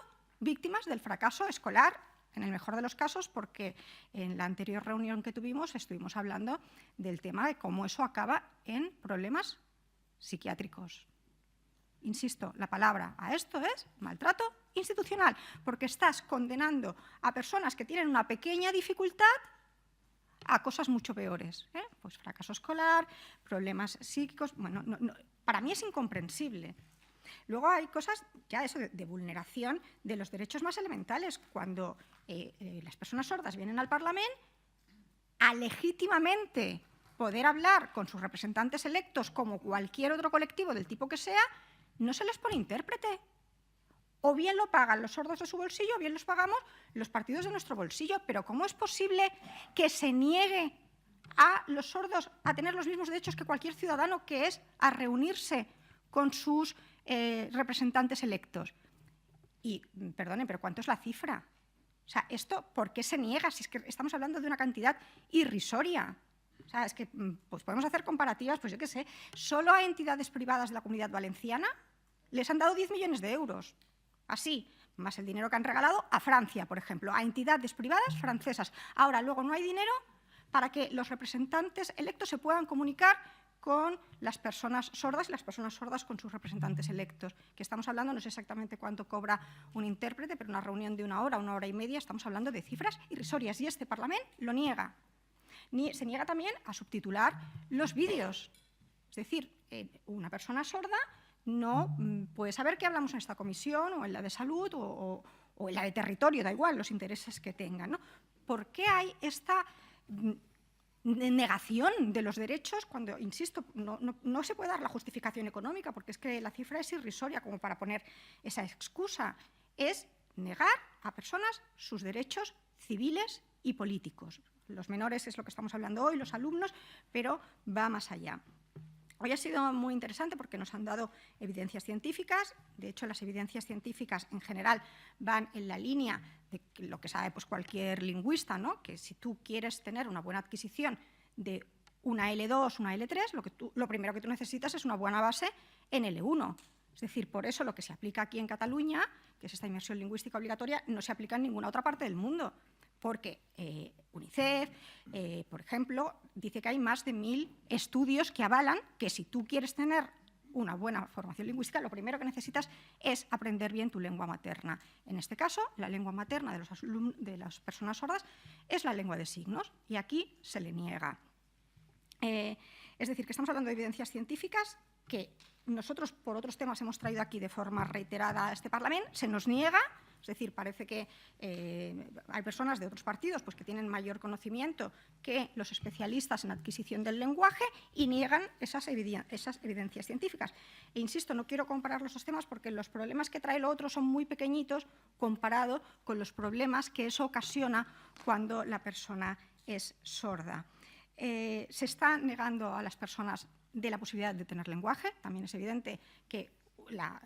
víctimas del fracaso escolar, en el mejor de los casos, porque en la anterior reunión que tuvimos estuvimos hablando del tema de cómo eso acaba en problemas psiquiátricos. Insisto, la palabra a esto es maltrato institucional, porque estás condenando a personas que tienen una pequeña dificultad a cosas mucho peores, ¿eh? Pues fracaso escolar, problemas psíquicos. Bueno, para mí es incomprensible. Luego hay cosas ya eso de vulneración de los derechos más elementales, cuando las personas sordas vienen al Parlamento a legítimamente poder hablar con sus representantes electos como cualquier otro colectivo del tipo que sea, no se les pone intérprete. O bien lo pagan los sordos de su bolsillo, o bien los pagamos los partidos de nuestro bolsillo. Pero ¿cómo es posible que se niegue a los sordos a tener los mismos derechos que cualquier ciudadano, que es a reunirse con sus representantes electos? Y, perdonen, pero ¿cuánto es la cifra? O sea, ¿esto por qué se niega? Si es que estamos hablando de una cantidad irrisoria. O sea, es que pues podemos hacer comparativas, pues yo qué sé, solo a entidades privadas de la Comunidad Valenciana les han dado 10 millones de euros. Así, más el dinero que han regalado a Francia, por ejemplo, a entidades privadas francesas. Ahora, luego no hay dinero para que los representantes electos se puedan comunicar con las personas sordas y las personas sordas con sus representantes electos. Que estamos hablando, no sé exactamente cuánto cobra un intérprete, pero una reunión de una hora y media, estamos hablando de cifras irrisorias y este Parlament lo niega. Se niega también a subtitular los vídeos. Es decir, una persona sorda no puede saber qué hablamos en esta comisión o en la de salud o en la de territorio, da igual, los intereses que tengan, ¿no? ¿Por qué hay esta negación de los derechos cuando, insisto, no se puede dar la justificación económica porque es que la cifra es irrisoria como para poner esa excusa? Es negar a personas sus derechos civiles y políticos. Los menores es lo que estamos hablando hoy, los alumnos, pero va más allá. Hoy ha sido muy interesante porque nos han dado evidencias científicas. De hecho, las evidencias científicas en general van en la línea de lo que sabe pues, cualquier lingüista, ¿no? Que si tú quieres tener una buena adquisición de una L2, una L3, lo primero que tú necesitas es una buena base en L1. Es decir, por eso lo que se aplica aquí en Cataluña, que es esta inmersión lingüística obligatoria, no se aplica en ninguna otra parte del mundo. Porque UNICEF, por ejemplo, dice que hay más de 1000 estudios que avalan que si tú quieres tener una buena formación lingüística, lo primero que necesitas es aprender bien tu lengua materna. En este caso, la lengua materna de las personas sordas es la lengua de signos y aquí se le niega. Es decir, que estamos hablando de evidencias científicas que nosotros por otros temas hemos traído aquí de forma reiterada a este Parlamento, se nos niega. Es decir, parece que hay personas de otros partidos pues, que tienen mayor conocimiento que los especialistas en adquisición del lenguaje y niegan esas evidencias científicas. E insisto, no quiero comparar los dos temas porque los problemas que trae lo otro son muy pequeñitos comparado con los problemas que eso ocasiona cuando la persona es sorda. Se está negando a las personas de la posibilidad de tener lenguaje. También es evidente que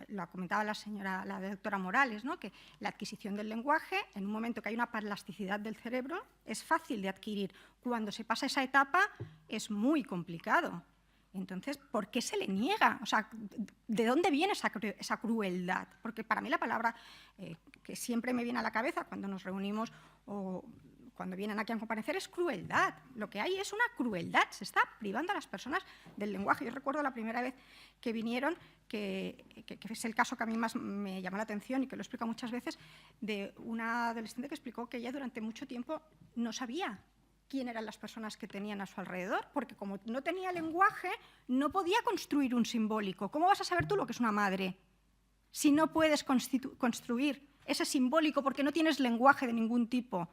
lo comentaba la doctora Morales, ¿no? Que la adquisición del lenguaje, en un momento que hay una plasticidad del cerebro, es fácil de adquirir. Cuando se pasa esa etapa es muy complicado. Entonces, ¿por qué se le niega? O sea, ¿de dónde viene esa crueldad? Porque para mí la palabra que siempre me viene a la cabeza cuando nos reunimos o cuando vienen aquí a comparecer es crueldad. Lo que hay es una crueldad, se está privando a las personas del lenguaje. Yo recuerdo la primera vez que vinieron, que es el caso que a mí más me llamó la atención y que lo explico muchas veces, de una adolescente que explicó que ella durante mucho tiempo no sabía quién eran las personas que tenían a su alrededor, porque como no tenía lenguaje, no podía construir un simbólico. ¿Cómo vas a saber tú lo que es una madre si no puedes construir ese simbólico porque no tienes lenguaje de ningún tipo?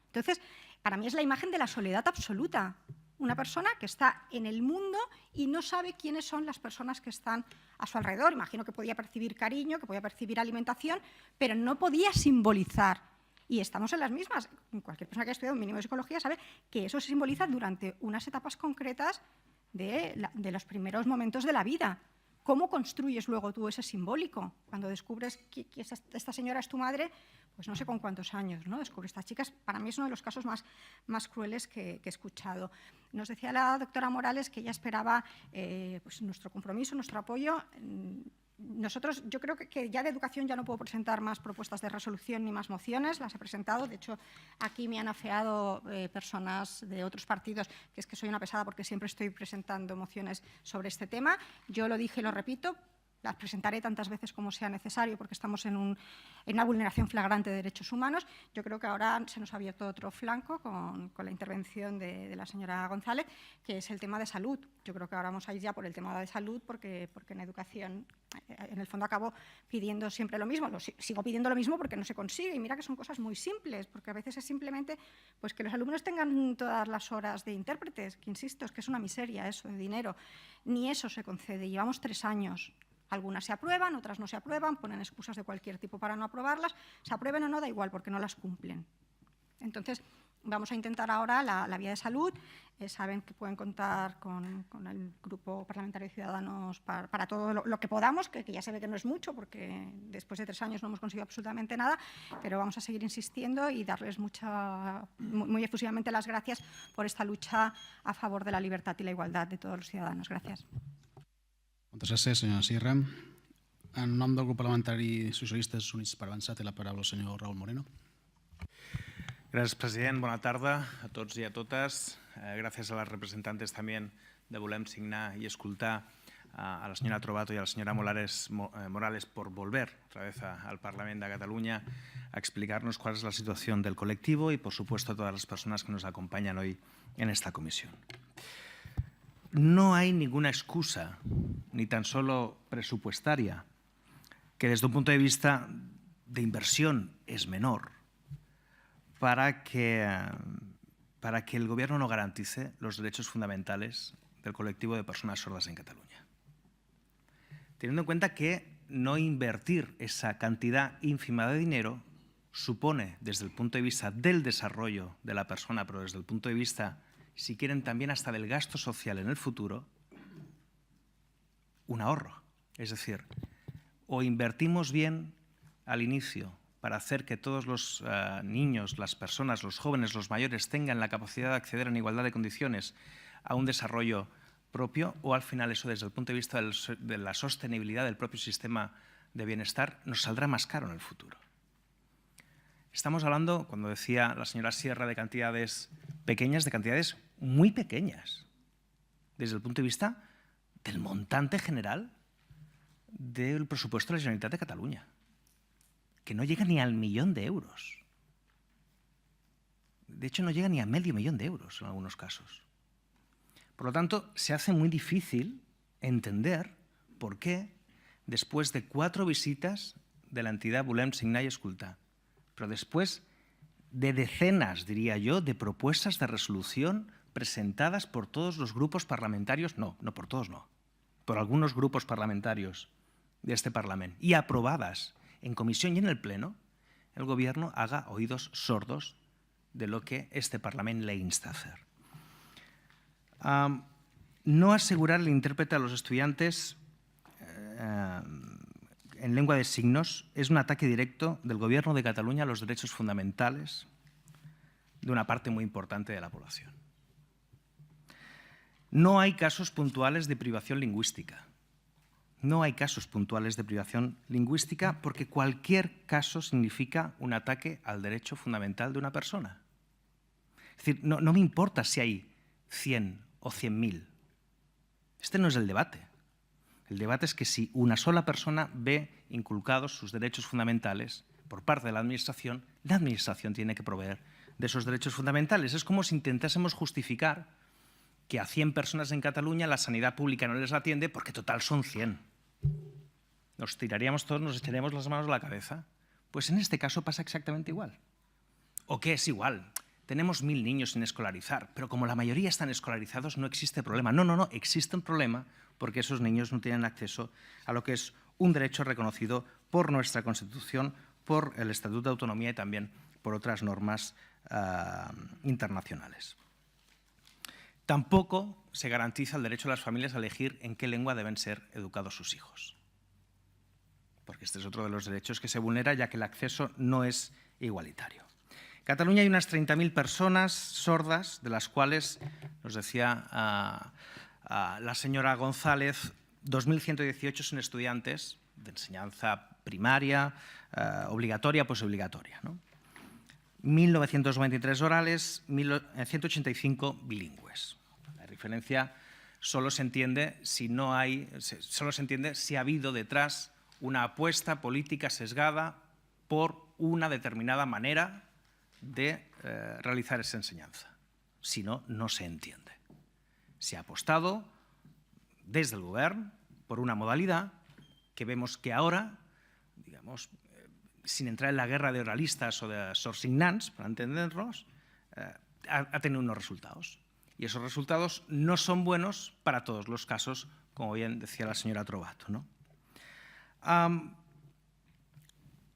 Entonces, para mí es la imagen de la soledad absoluta. Una persona que está en el mundo y no sabe quiénes son las personas que están a su alrededor. Imagino que podía percibir cariño, que podía percibir alimentación, pero no podía simbolizar. Y estamos en las mismas. Cualquier persona que haya estudiado un mínimo de psicología sabe que eso se simboliza durante unas etapas concretas de los primeros momentos de la vida. ¿Cómo construyes luego tú ese simbólico? Cuando descubres que esta señora es tu madre, pues no sé con cuántos años, ¿no? Descubre estas chicas. Para mí es uno de los casos más crueles que he escuchado. Nos decía la doctora Morales que ella esperaba pues nuestro compromiso, nuestro apoyo. Nosotros, yo creo que ya de educación ya no puedo presentar más propuestas de resolución ni más mociones, las he presentado. De hecho, aquí me han afeado personas de otros partidos, que es que soy una pesada porque siempre estoy presentando mociones sobre este tema. Yo lo dije y lo repito, las presentaré tantas veces como sea necesario porque estamos en una vulneración flagrante de derechos humanos. Yo creo que ahora se nos ha abierto otro flanco con la intervención de la señora González, que es el tema de salud. Yo creo que ahora vamos a ir ya por el tema de salud porque en educación, en el fondo, acabo pidiendo siempre lo mismo. Sigo pidiendo lo mismo porque no se consigue. Y mira que son cosas muy simples, porque a veces es simplemente pues, que los alumnos tengan todas las horas de intérpretes, que insisto, es que es una miseria eso de dinero. Ni eso se concede. Llevamos 3 años. Algunas se aprueban, otras no se aprueban, ponen excusas de cualquier tipo para no aprobarlas. Se aprueben o no, da igual, porque no las cumplen. Entonces, vamos a intentar ahora la vía de salud. Saben que pueden contar con el Grupo Parlamentario de Ciudadanos para todo lo que podamos, que ya se ve que no es mucho, porque después de 3 años no hemos conseguido absolutamente nada, pero vamos a seguir insistiendo y darles muy efusivamente las gracias por esta lucha a favor de la libertad y la igualdad de todos los ciudadanos. Gracias. Moltes gràcies, senyora Sierra. En nom del grup parlamentari Socialistes Units per Avançar té la paraula el senyor Raúl Moreno. Gracias, president. Bona tarda a tots i a totes. Gracias a las representantes también de Volem Signar y Escoltar a la señora Trovato y a la señora Morales por volver otra vez al Parlamento de Cataluña a explicarnos cuál es la situación del colectivo y, por supuesto, a todas las personas que nos acompañan hoy en esta comisión. No hay ninguna excusa, ni tan solo presupuestaria, que desde un punto de vista de inversión es menor, para que el Gobierno no garantice los derechos fundamentales del colectivo de personas sordas en Cataluña. Teniendo en cuenta que no invertir esa cantidad ínfima de dinero supone, desde el punto de vista del desarrollo de la persona, pero desde el punto de vista, si quieren, también hasta del gasto social en el futuro, un ahorro. Es decir, o invertimos bien al inicio para hacer que todos los niños, las personas, los jóvenes, los mayores tengan la capacidad de acceder en igualdad de condiciones a un desarrollo propio, o al final eso, desde el punto de vista de la sostenibilidad del propio sistema de bienestar, nos saldrá más caro en el futuro. Estamos hablando, cuando decía la señora Sierra, de cantidades pequeñas, de cantidades muy pequeñas, desde el punto de vista del montante general del presupuesto de la Generalitat de Cataluña, que no llega ni al 1.000.000 de euros. De hecho, no llega ni a medio millón de euros en algunos casos. Por lo tanto, se hace muy difícil entender por qué, después de 4 visitas de la entidad Volem Signar y Escoltar, pero después de decenas, diría yo, de propuestas de resolución presentadas por todos los grupos parlamentarios, no por todos no, por algunos grupos parlamentarios de este Parlamento, y aprobadas en comisión y en el Pleno, el Gobierno haga oídos sordos de lo que este Parlamento le insta a hacer. No asegurar el intérprete a los estudiantes en lengua de signos es un ataque directo del Gobierno de Cataluña a los derechos fundamentales de una parte muy importante de la población. No hay casos puntuales de privación lingüística. No hay casos puntuales de privación lingüística porque cualquier caso significa un ataque al derecho fundamental de una persona. Es decir, no me importa si hay 100 o 100.000. Este no es el debate. El debate es que si una sola persona ve inculcados sus derechos fundamentales por parte de la Administración tiene que proveer de esos derechos fundamentales. Es como si intentásemos justificar que a 100 personas en Cataluña la sanidad pública no les atiende porque total son 100. Nos tiraríamos todos, nos echaríamos las manos a la cabeza. Pues en este caso pasa exactamente igual. ¿O qué es igual? Tenemos 1.000 niños sin escolarizar, pero como la mayoría están escolarizados no existe problema. No, existe un problema porque esos niños no tienen acceso a lo que es un derecho reconocido por nuestra Constitución, por el Estatuto de Autonomía y también por otras normas internacionales. Tampoco se garantiza el derecho de las familias a elegir en qué lengua deben ser educados sus hijos, porque este es otro de los derechos que se vulnera, ya que el acceso no es igualitario. En Cataluña hay unas 30.000 personas sordas, de las cuales, nos decía la señora González, 2.118 son estudiantes de enseñanza primaria, obligatoria, posobligatoria, ¿no? 1.993 orales, 185 bilingües. La diferencia solo se entiende si ha habido detrás una apuesta política sesgada por una determinada manera de realizar esa enseñanza. Si no, no se entiende. Se ha apostado desde el Govern por una modalidad que vemos que ahora, digamos, sin entrar en la guerra de oralistas o de sorsignants, para entendernos, ha tenido unos resultados. Y esos resultados no son buenos para todos los casos, como bien decía la señora Trovato, ¿no?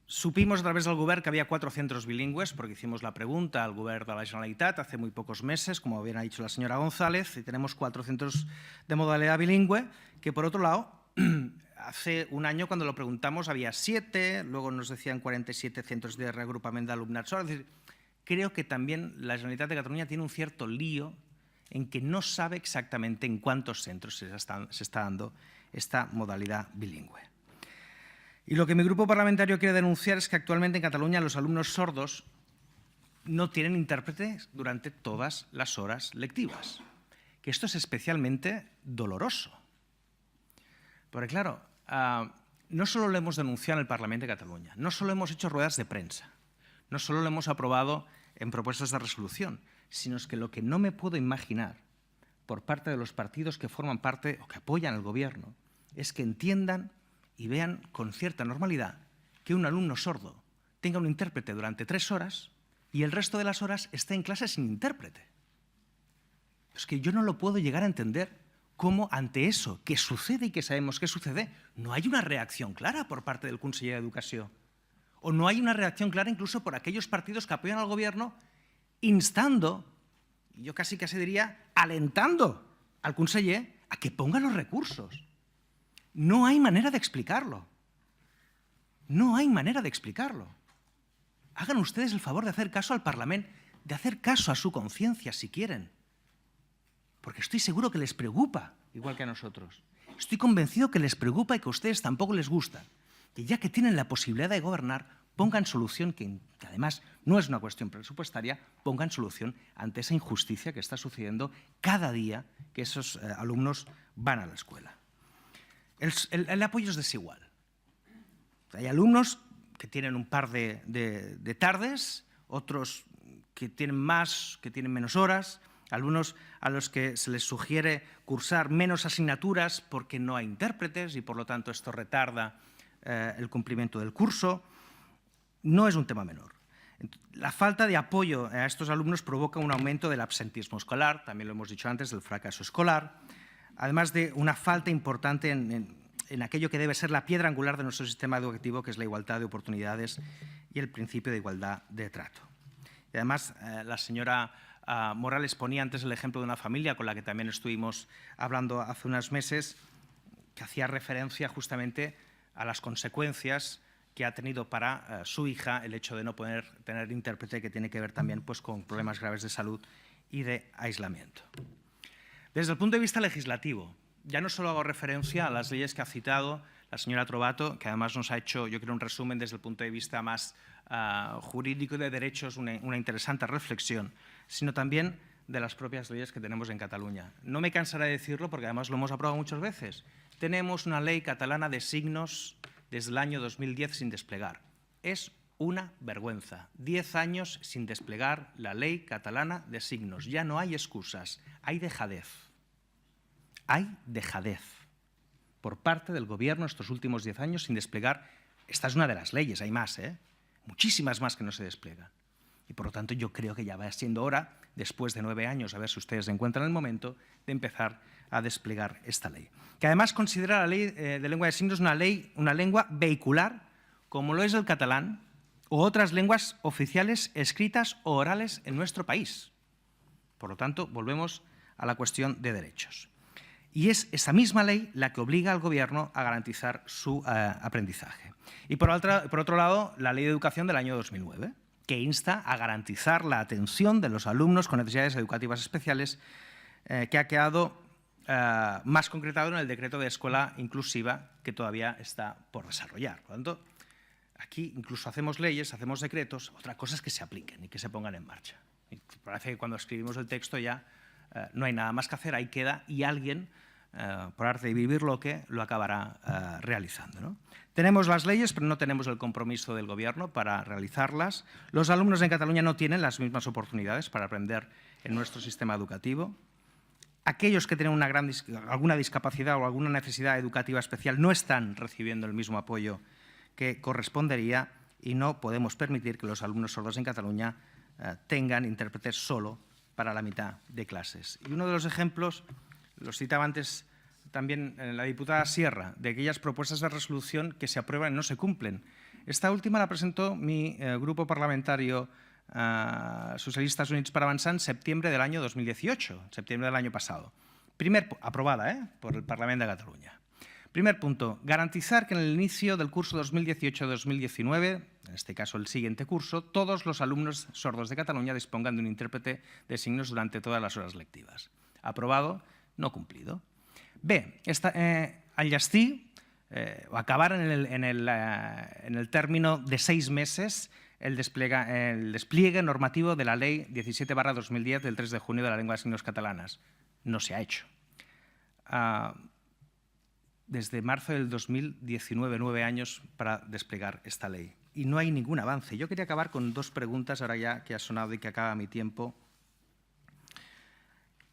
Supimos a través del Govern que había 4 centros bilingües, porque hicimos la pregunta al Govern de la Generalitat hace muy pocos meses, como bien ha dicho la señora González, y tenemos 4 centros de modalidad bilingüe, que por otro lado, hace un año cuando lo preguntamos había 7, luego nos decían 47 centros de reagrupamiento de alumnat sord. Es decir, creo que también la Generalitat de Cataluña tiene un cierto lío en que no sabe exactamente en cuántos centros se está dando esta modalidad bilingüe. Y lo que mi grupo parlamentario quiere denunciar es que actualmente en Cataluña los alumnos sordos no tienen intérpretes durante todas las horas lectivas, que esto es especialmente doloroso. Porque claro, no solo lo hemos denunciado en el Parlamento de Cataluña, no solo hemos hecho ruedas de prensa, no solo lo hemos aprobado en propuestas de resolución, sino es que lo que no me puedo imaginar por parte de los partidos que forman parte o que apoyan al gobierno es que entiendan y vean con cierta normalidad que un alumno sordo tenga un intérprete durante 3 horas y el resto de las horas esté en clase sin intérprete. Es que yo no lo puedo llegar a entender cómo ante eso que sucede y que sabemos que sucede, no hay una reacción clara por parte del Conseller d'Educació. O no hay una reacción clara incluso por aquellos partidos que apoyan al gobierno instando, yo casi diría, alentando al conseller a que ponga los recursos. No hay manera de explicarlo. No hay manera de explicarlo. Hagan ustedes el favor de hacer caso al Parlamento, de hacer caso a su conciencia si quieren. Porque estoy seguro que les preocupa, igual que a nosotros. Estoy convencido que les preocupa y que a ustedes tampoco les gusta. Que ya que tienen la posibilidad de gobernar, pongan solución, que además no es una cuestión presupuestaria, pongan solución ante esa injusticia que está sucediendo cada día que esos alumnos van a la escuela. El apoyo es desigual. Hay alumnos que tienen un par de tardes, otros que tienen más, que tienen menos horas, algunos a los que se les sugiere cursar menos asignaturas porque no hay intérpretes y por lo tanto esto retarda el cumplimiento del curso. No es un tema menor. La falta de apoyo a estos alumnos provoca un aumento del absentismo escolar, también lo hemos dicho antes, del fracaso escolar, además de una falta importante en aquello que debe ser la piedra angular de nuestro sistema educativo, que es la igualdad de oportunidades y el principio de igualdad de trato. Y además, la señora Morales ponía antes el ejemplo de una familia con la que también estuvimos hablando hace unos meses, que hacía referencia justamente a las consecuencias que ha tenido para su hija el hecho de no poder tener intérprete, que tiene que ver también pues, con problemas graves de salud y de aislamiento. Desde el punto de vista legislativo, ya no solo hago referencia a las leyes que ha citado la señora Trovato, que además nos ha hecho, yo creo, un resumen desde el punto de vista más jurídico y de derechos, una interesante reflexión, sino también de las propias leyes que tenemos en Cataluña. No me cansaré de decirlo porque además lo hemos aprobado muchas veces. Tenemos una ley catalana de signos desde el año 2010 sin desplegar. Es una vergüenza. 10 años sin desplegar la ley catalana de signos. Ya no hay excusas, hay dejadez. Hay dejadez por parte del Gobierno estos últimos 10 años sin desplegar. Esta es una de las leyes, hay más, muchísimas más que no se despliegan. Y por lo tanto yo creo que ya va siendo hora, después de 9 años, a ver si ustedes encuentran el momento, de empezar a desplegar esta ley. Que además considera la ley de lengua de signos una lengua vehicular, como lo es el catalán, o otras lenguas oficiales escritas o orales en nuestro país. Por lo tanto, volvemos a la cuestión de derechos. Y es esa misma ley la que obliga al Gobierno a garantizar su aprendizaje. Y por otro lado, la Ley de Educación del año 2009, que insta a garantizar la atención de los alumnos con necesidades educativas especiales, que ha quedado más concretado en el decreto de escuela inclusiva, que todavía está por desarrollar. Por lo tanto, aquí incluso hacemos leyes, hacemos decretos, otra cosa es que se apliquen y que se pongan en marcha. Y parece que cuando escribimos el texto ya no hay nada más que hacer, ahí queda y alguien, por arte de vivir lo acabará realizando, ¿no? Tenemos las leyes, pero no tenemos el compromiso del Gobierno para realizarlas. Los alumnos en Cataluña no tienen las mismas oportunidades para aprender en nuestro sistema educativo. Aquellos que tienen alguna discapacidad o alguna necesidad educativa especial no están recibiendo el mismo apoyo que correspondería y no podemos permitir que los alumnos sordos en Cataluña tengan intérpretes solo para la mitad de clases. Y uno de los ejemplos, los citaba antes también la diputada Sierra, de aquellas propuestas de resolución que se aprueban y no se cumplen. Esta última la presentó mi grupo parlamentario Socialistas Units per Avançar en septiembre del año 2018, septiembre del año pasado. Aprobada por el Parlamento de Cataluña. Primer punto, garantizar que en el inicio del curso 2018-2019, en este caso el siguiente curso, todos los alumnos sordos de Cataluña dispongan de un intérprete de signos durante todas las horas lectivas. Aprobado, no cumplido. Bé, enllestir o acabar en el término de 6 meses el despliegue normativo de la Ley 17/2010 del 3 de junio de la lengua de signos catalanas. no se ha hecho. Desde marzo del 2019, 9 años para desplegar esta ley. Y no hay ningún avance. Yo quería acabar con 2 preguntas, ahora ya que ha sonado y que acaba mi tiempo.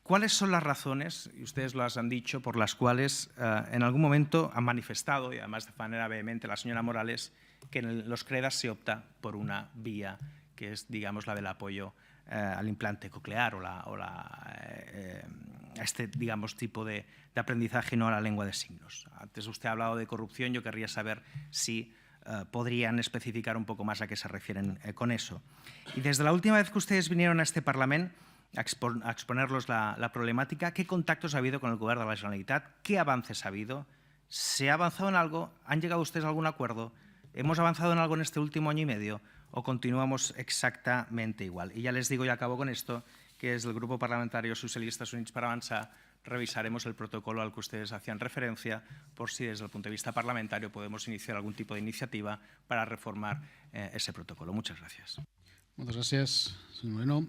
¿Cuáles son las razones, y ustedes las han dicho, por las cuales en algún momento han manifestado, y además de manera vehemente la señora Morales, que en los CREDAS se opta por una vía que es, digamos, la del apoyo al implante coclear o este, digamos, tipo de aprendizaje no a la lengua de signos? Antes usted ha hablado de corrupción, yo querría saber si podrían especificar un poco más a qué se refieren con eso. Y desde la última vez que ustedes vinieron a este Parlamento a exponerlos la problemática, ¿qué contactos ha habido con el Gobierno de la Generalitat? ¿Qué avances ha habido? ¿Se ha avanzado en algo? ¿Han llegado ustedes a algún acuerdo? ¿Hemos avanzado en algo en este último año y medio? ¿O continuamos exactamente igual? Y ya les digo, y acabo con esto, que desde el Grupo Parlamentario Socialistas Units per Avançar revisaremos el protocolo al que ustedes hacían referencia por si desde el punto de vista parlamentario podemos iniciar algún tipo de iniciativa para reformar ese protocolo. Muchas gracias. Moltes gràcies, senyor Moreno.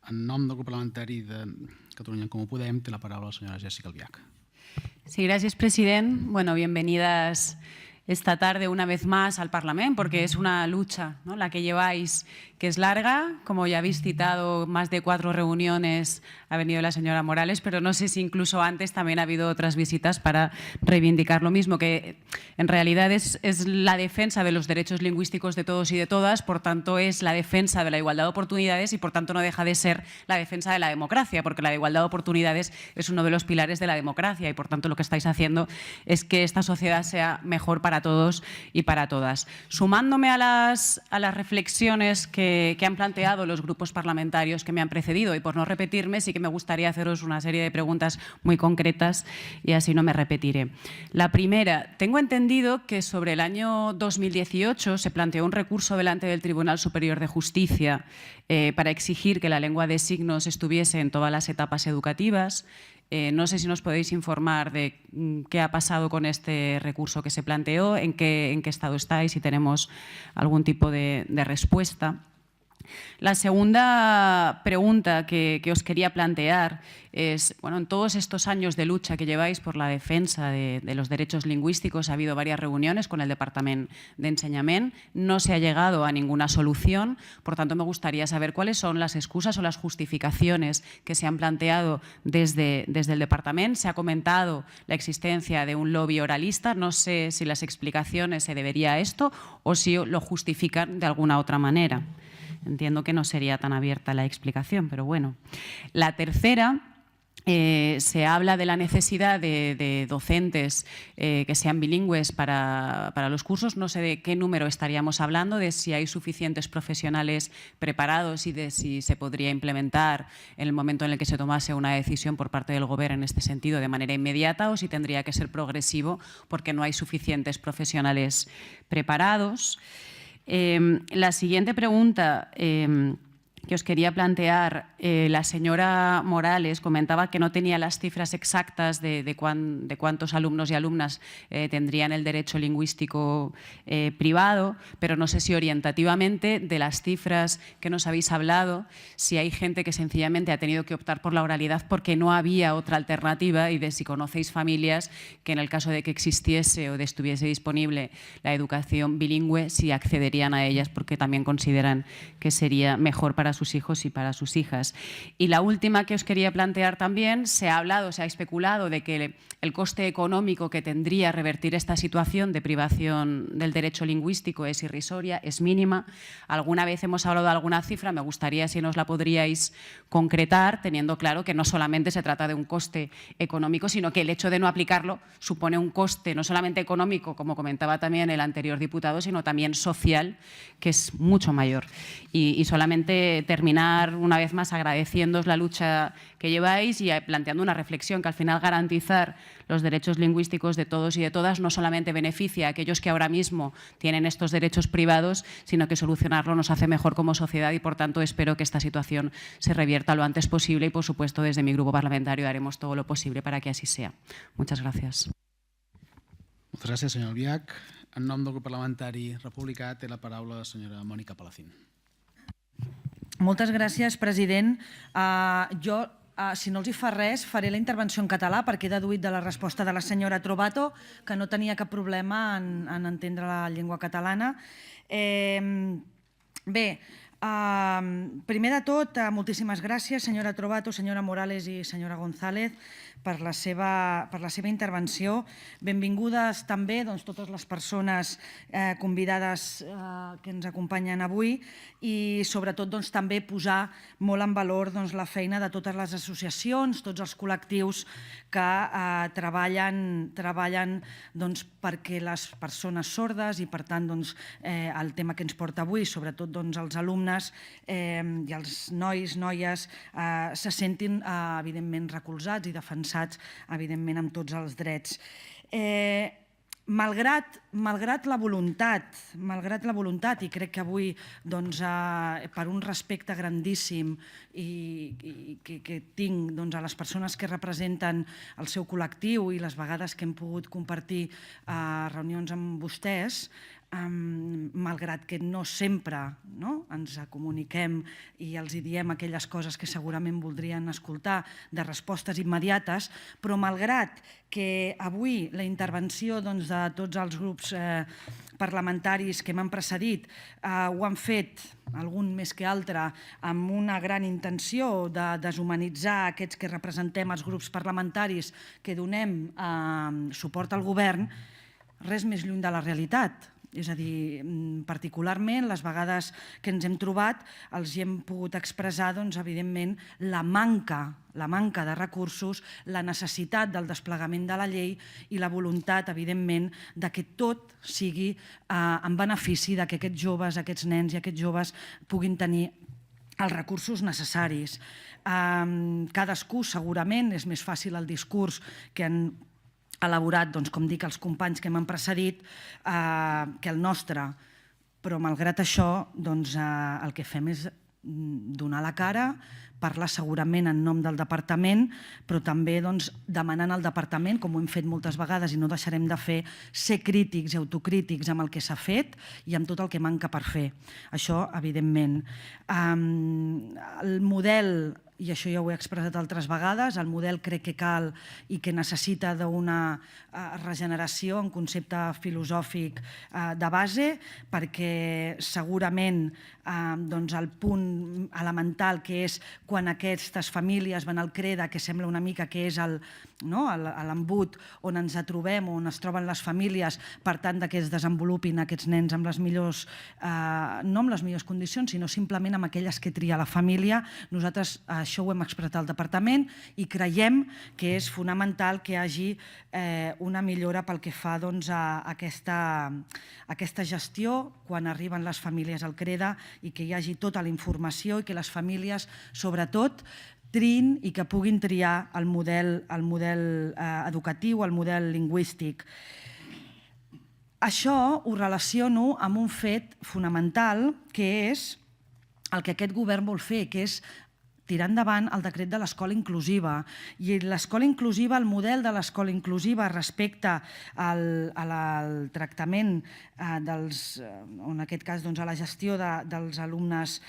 En nom del grup parlamentari de Catalunya en Comú Podem té la paraula la senyora Jessica Albiach. Sí, gracias, presidente. Bueno, bienvenidas esta tarde una vez más al Parlamento, porque es una lucha, ¿no?, la que lleváis, que es larga. Como ya habéis citado, más de 4 reuniones ha venido la señora Morales, pero no sé si incluso antes también ha habido otras visitas para reivindicar lo mismo, que en realidad es la defensa de los derechos lingüísticos de todos y de todas, por tanto es la defensa de la igualdad de oportunidades y por tanto no deja de ser la defensa de la democracia, porque la igualdad de oportunidades es uno de los pilares de la democracia y por tanto lo que estáis haciendo es que esta sociedad sea mejor para todos y para todas. Sumándome a las reflexiones que han planteado los grupos parlamentarios que me han precedido, y por no repetirme, sí que me gustaría haceros una serie de preguntas muy concretas y así no me repetiré. La primera, tengo entendido que sobre el año 2018 se planteó un recurso delante del Tribunal Superior de Justicia para exigir que la lengua de signos estuviese en todas las etapas educativas. No sé si nos podéis informar de qué ha pasado con este recurso que se planteó, en qué estado está y si tenemos algún tipo de respuesta. La segunda pregunta que os quería plantear es, bueno, en todos estos años de lucha que lleváis por la defensa de los derechos lingüísticos ha habido varias reuniones con el Departamento de Enseñament, no se ha llegado a ninguna solución, por tanto me gustaría saber cuáles son las excusas o las justificaciones que se han planteado desde el Departamento. Se ha comentado la existencia de un lobby oralista, no sé si las explicaciones se debería a esto o si lo justifican de alguna otra manera. Entiendo que no sería tan abierta la explicación, pero bueno. La tercera, se habla de la necesidad de docentes que sean bilingües para los cursos. No sé de qué número estaríamos hablando, de si hay suficientes profesionales preparados y de si se podría implementar en el momento en el que se tomase una decisión por parte del Gobierno en este sentido de manera inmediata o si tendría que ser progresivo porque no hay suficientes profesionales preparados. La siguiente pregunta que os quería plantear, la señora Morales comentaba que no tenía las cifras exactas de cuántos alumnos y alumnas tendrían el derecho lingüístico privado, pero no sé si orientativamente de las cifras que nos habéis hablado, si hay gente que sencillamente ha tenido que optar por la oralidad porque no había otra alternativa y de si conocéis familias que en el caso de que existiese o de estuviese disponible la educación bilingüe, si accederían a ellas porque también consideran que sería mejor para sus hijos y para sus hijas. Y la última que os quería plantear también, se ha especulado de que el coste económico que tendría revertir esta situación de privación del derecho lingüístico es irrisoria, es mínima. Alguna vez hemos hablado de alguna cifra, me gustaría si nos la podríais concretar, teniendo claro que no solamente se trata de un coste económico, sino que el hecho de no aplicarlo supone un coste no solamente económico, como comentaba también el anterior diputado, sino también social, que es mucho mayor. Y solamente terminar una vez más agradeciéndoos la lucha que lleváis y planteando una reflexión que al final garantizar los derechos lingüísticos de todos y de todas no solamente beneficia a aquellos que ahora mismo tienen estos derechos privados, sino que solucionarlo nos hace mejor como sociedad y por tanto espero que esta situación se revierta lo antes posible y por supuesto desde mi grupo parlamentario haremos todo lo posible para que así sea. Muchas gracias. Moltes gràcies, senyor Albiach. En nom del grup parlamentari republicà té la paraula la senyora Mònica Palacín. Moltes gràcies, president. Jo si no els hi fa res, faré la intervenció en català perquè he deduït de la resposta de la senyora Trovato que no tenia cap problema en entendre la llengua catalana. Bé, primer de tot, moltíssimes gràcies, senyora Trovato, senyora Morales i senyora González, per la seva intervenció. Benvingudes també totes les persones convidades que ens acompanyen avui i sobretot també posar molt en valor la feina de totes les associacions, tots els col·lectius que treballen perquè les persones sordes i per tant el tema que ens porta avui, sobretot els alumnes i els nois, noies, se sentin evidentment recolzats i defensats evidentment amb tots els drets. Malgrat la voluntat, i crec que avui per un respecte grandíssim que tinc a les persones que representen el seu col·lectiu i les vegades que hem pogut compartir reunions amb vostès, malgrat que no sempre ens comuniquem i els diem aquelles coses que segurament voldrien escoltar de respostes immediates, però malgrat que avui la intervenció de tots els grups parlamentaris que m'han precedit ho han fet, algun més que altre, amb una gran intenció de deshumanitzar aquests que representem els grups parlamentaris que donem suport al govern, res més lluny de la realitat. És a dir, particularment, les vegades que ens hem trobat, els hi hem pogut expressar, evidentment, la manca de recursos, la necessitat del desplegament de la llei i la voluntat, evidentment, que tot sigui en benefici que aquests joves, aquests nens i aquests joves puguin tenir els recursos necessaris. Cadascú, segurament, és més fàcil el discurs que han elaborat, com dic, els companys que m'han precedit, que el nostre. Però, malgrat això, el que fem és donar la cara, parlar segurament en nom del departament, però també demanant al departament, com ho hem fet moltes vegades i no deixarem de fer, ser crítics i autocrítics amb el que s'ha fet i amb tot el que manca per fer. Això, evidentment. El model, i això ja ho he expressat altres vegades, el model crec que cal i que necessita d'una regeneració en concepte filosòfic de base, perquè segurament el punt elemental que és quan aquestes famílies van al CREDA, que sembla una mica que és l'embut on ens trobem, on es troben les famílies, per tant que es desenvolupin aquests nens amb les millors, no amb les millors condicions, sinó simplement amb aquelles que tria la família. Nosaltres això ho hem expressat al departament i creiem que és fonamental que hi hagi una millora pel que fa a aquesta gestió quan arriben les famílies al CREDA i que hi hagi tota la informació i que les famílies, sobretot, triïn i que puguin triar el model educatiu, el model lingüístic. Això ho relaciono amb un fet fonamental que és el que aquest govern vol fer, que és tirar endavant el decret de l'escola inclusiva. I l'escola inclusiva, el model de l'escola inclusiva respecte al tractament, en aquest cas a la gestió dels alumnes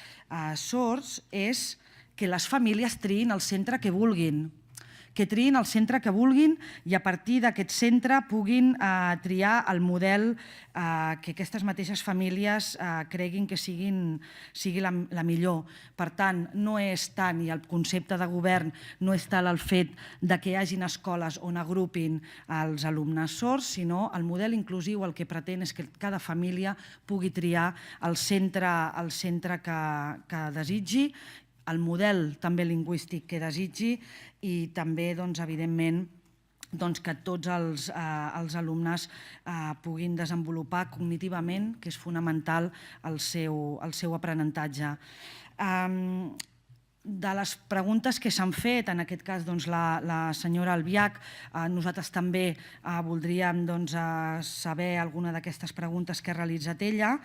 sords, és que les famílies triïn el centre que vulguin, i a partir d'aquest centre puguin triar el model que aquestes mateixes famílies creguin que sigui la millor. Per tant, no és tant, i el concepte de govern no és tant el fet que hi hagin escoles on agrupin els alumnes sords, sinó el model inclusiu el que pretén és que cada família pugui triar el centre que desitgi, el model també lingüístic que desitgi i també, evidentment, que tots els alumnes puguin desenvolupar cognitivament, que és fonamental, el seu aprenentatge. De les preguntes que s'han fet, en aquest cas la senyora Albiach, nosaltres també voldríem saber alguna d'aquestes preguntes que ha realitzat ella.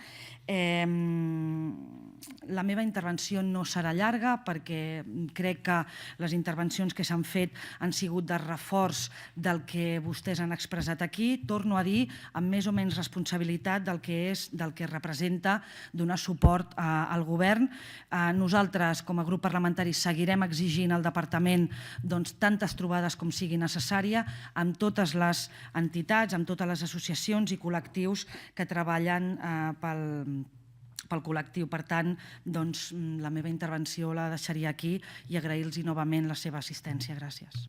La meva intervenció no serà llarga perquè crec que les intervencions que s'han fet han sigut de reforç del que vostès han expressat aquí. Torno a dir, amb més o menys responsabilitat del que representa donar suport al govern. Nosaltres, com a grup parlamentari, parlamentaris seguirem exigint al departament tantes trobades com sigui necessària amb totes les entitats, amb totes les associacions i col·lectius que treballen pel col·lectiu. Per tant, la meva intervenció la deixaria aquí i agrair-los novament la seva assistència. Gràcies.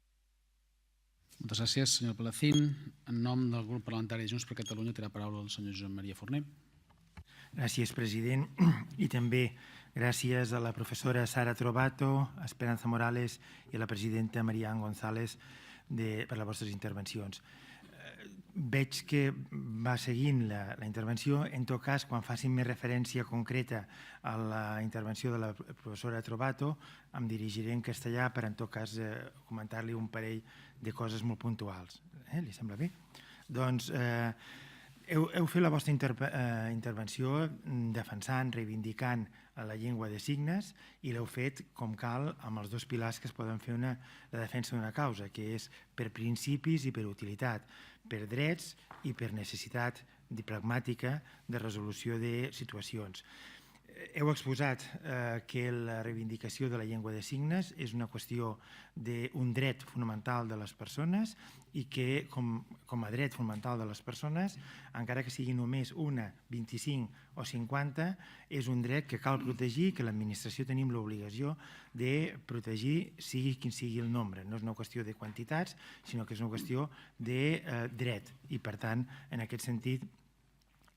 Moltes gràcies, senyor Palacín. En nom del grup parlamentari de Junts per Catalunya té la paraula el senyor Josep Maria Forner. Gràcies, president. I també gràcies a la professora Sara Trovato, a Esperanza Morales i a la presidenta Marian González per les vostres intervencions. Veig que va seguint la intervenció. En tot cas, quan facin més referència concreta a la intervenció de la professora Trovato, em dirigiré en castellà per, en tot cas, comentar-li un parell de coses molt puntuals. Li sembla bé? Doncs heu fet la vostra intervenció defensant, reivindicant la llengua de signes i l'heu fet com cal amb els dos pilars que es poden fer la defensa d'una causa, que és per principis i per utilitat, per drets i per necessitat pragmàtica de resolució de situacions. Heu exposat que la reivindicació de la llengua de signes és una qüestió d'un dret fonamental de les persones i que, com a dret fonamental de les persones, encara que sigui només una, 25 o 50, és un dret que cal protegir, que l'administració tenim l'obligació de protegir, sigui quin sigui el nombre. No és una qüestió de quantitats, sinó que és una qüestió de dret. I, per tant, en aquest sentit,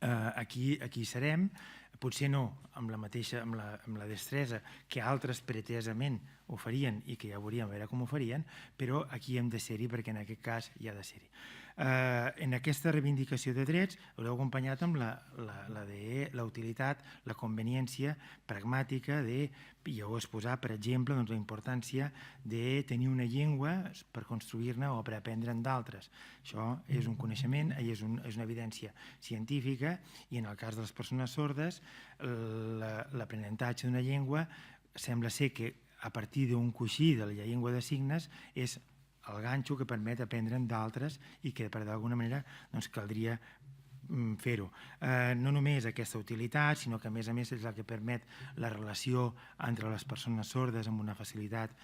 aquí serem. Potser no amb la destresa que altres pretesament ho farien i que ja veuríem a veure com ho farien, però aquí hem de ser-hi perquè en aquest cas hi ha de ser-hi. En aquesta reivindicació de drets haureu acompanyat amb la utilitat, la conveniència pragmàtica i heu exposat, per exemple, la importància de tenir una llengua per construir-ne o per aprendre'n d'altres. Això és un coneixement, és una evidència científica i en el cas de les persones sordes l'aprenentatge d'una llengua sembla ser que a partir d'un coixí de la llengua de signes és el ganxo que permet aprendre'n d'altres i que d'alguna manera caldria fer-ho. No només aquesta utilitat, sinó que a més és el que permet la relació entre les persones sordes amb una facilitat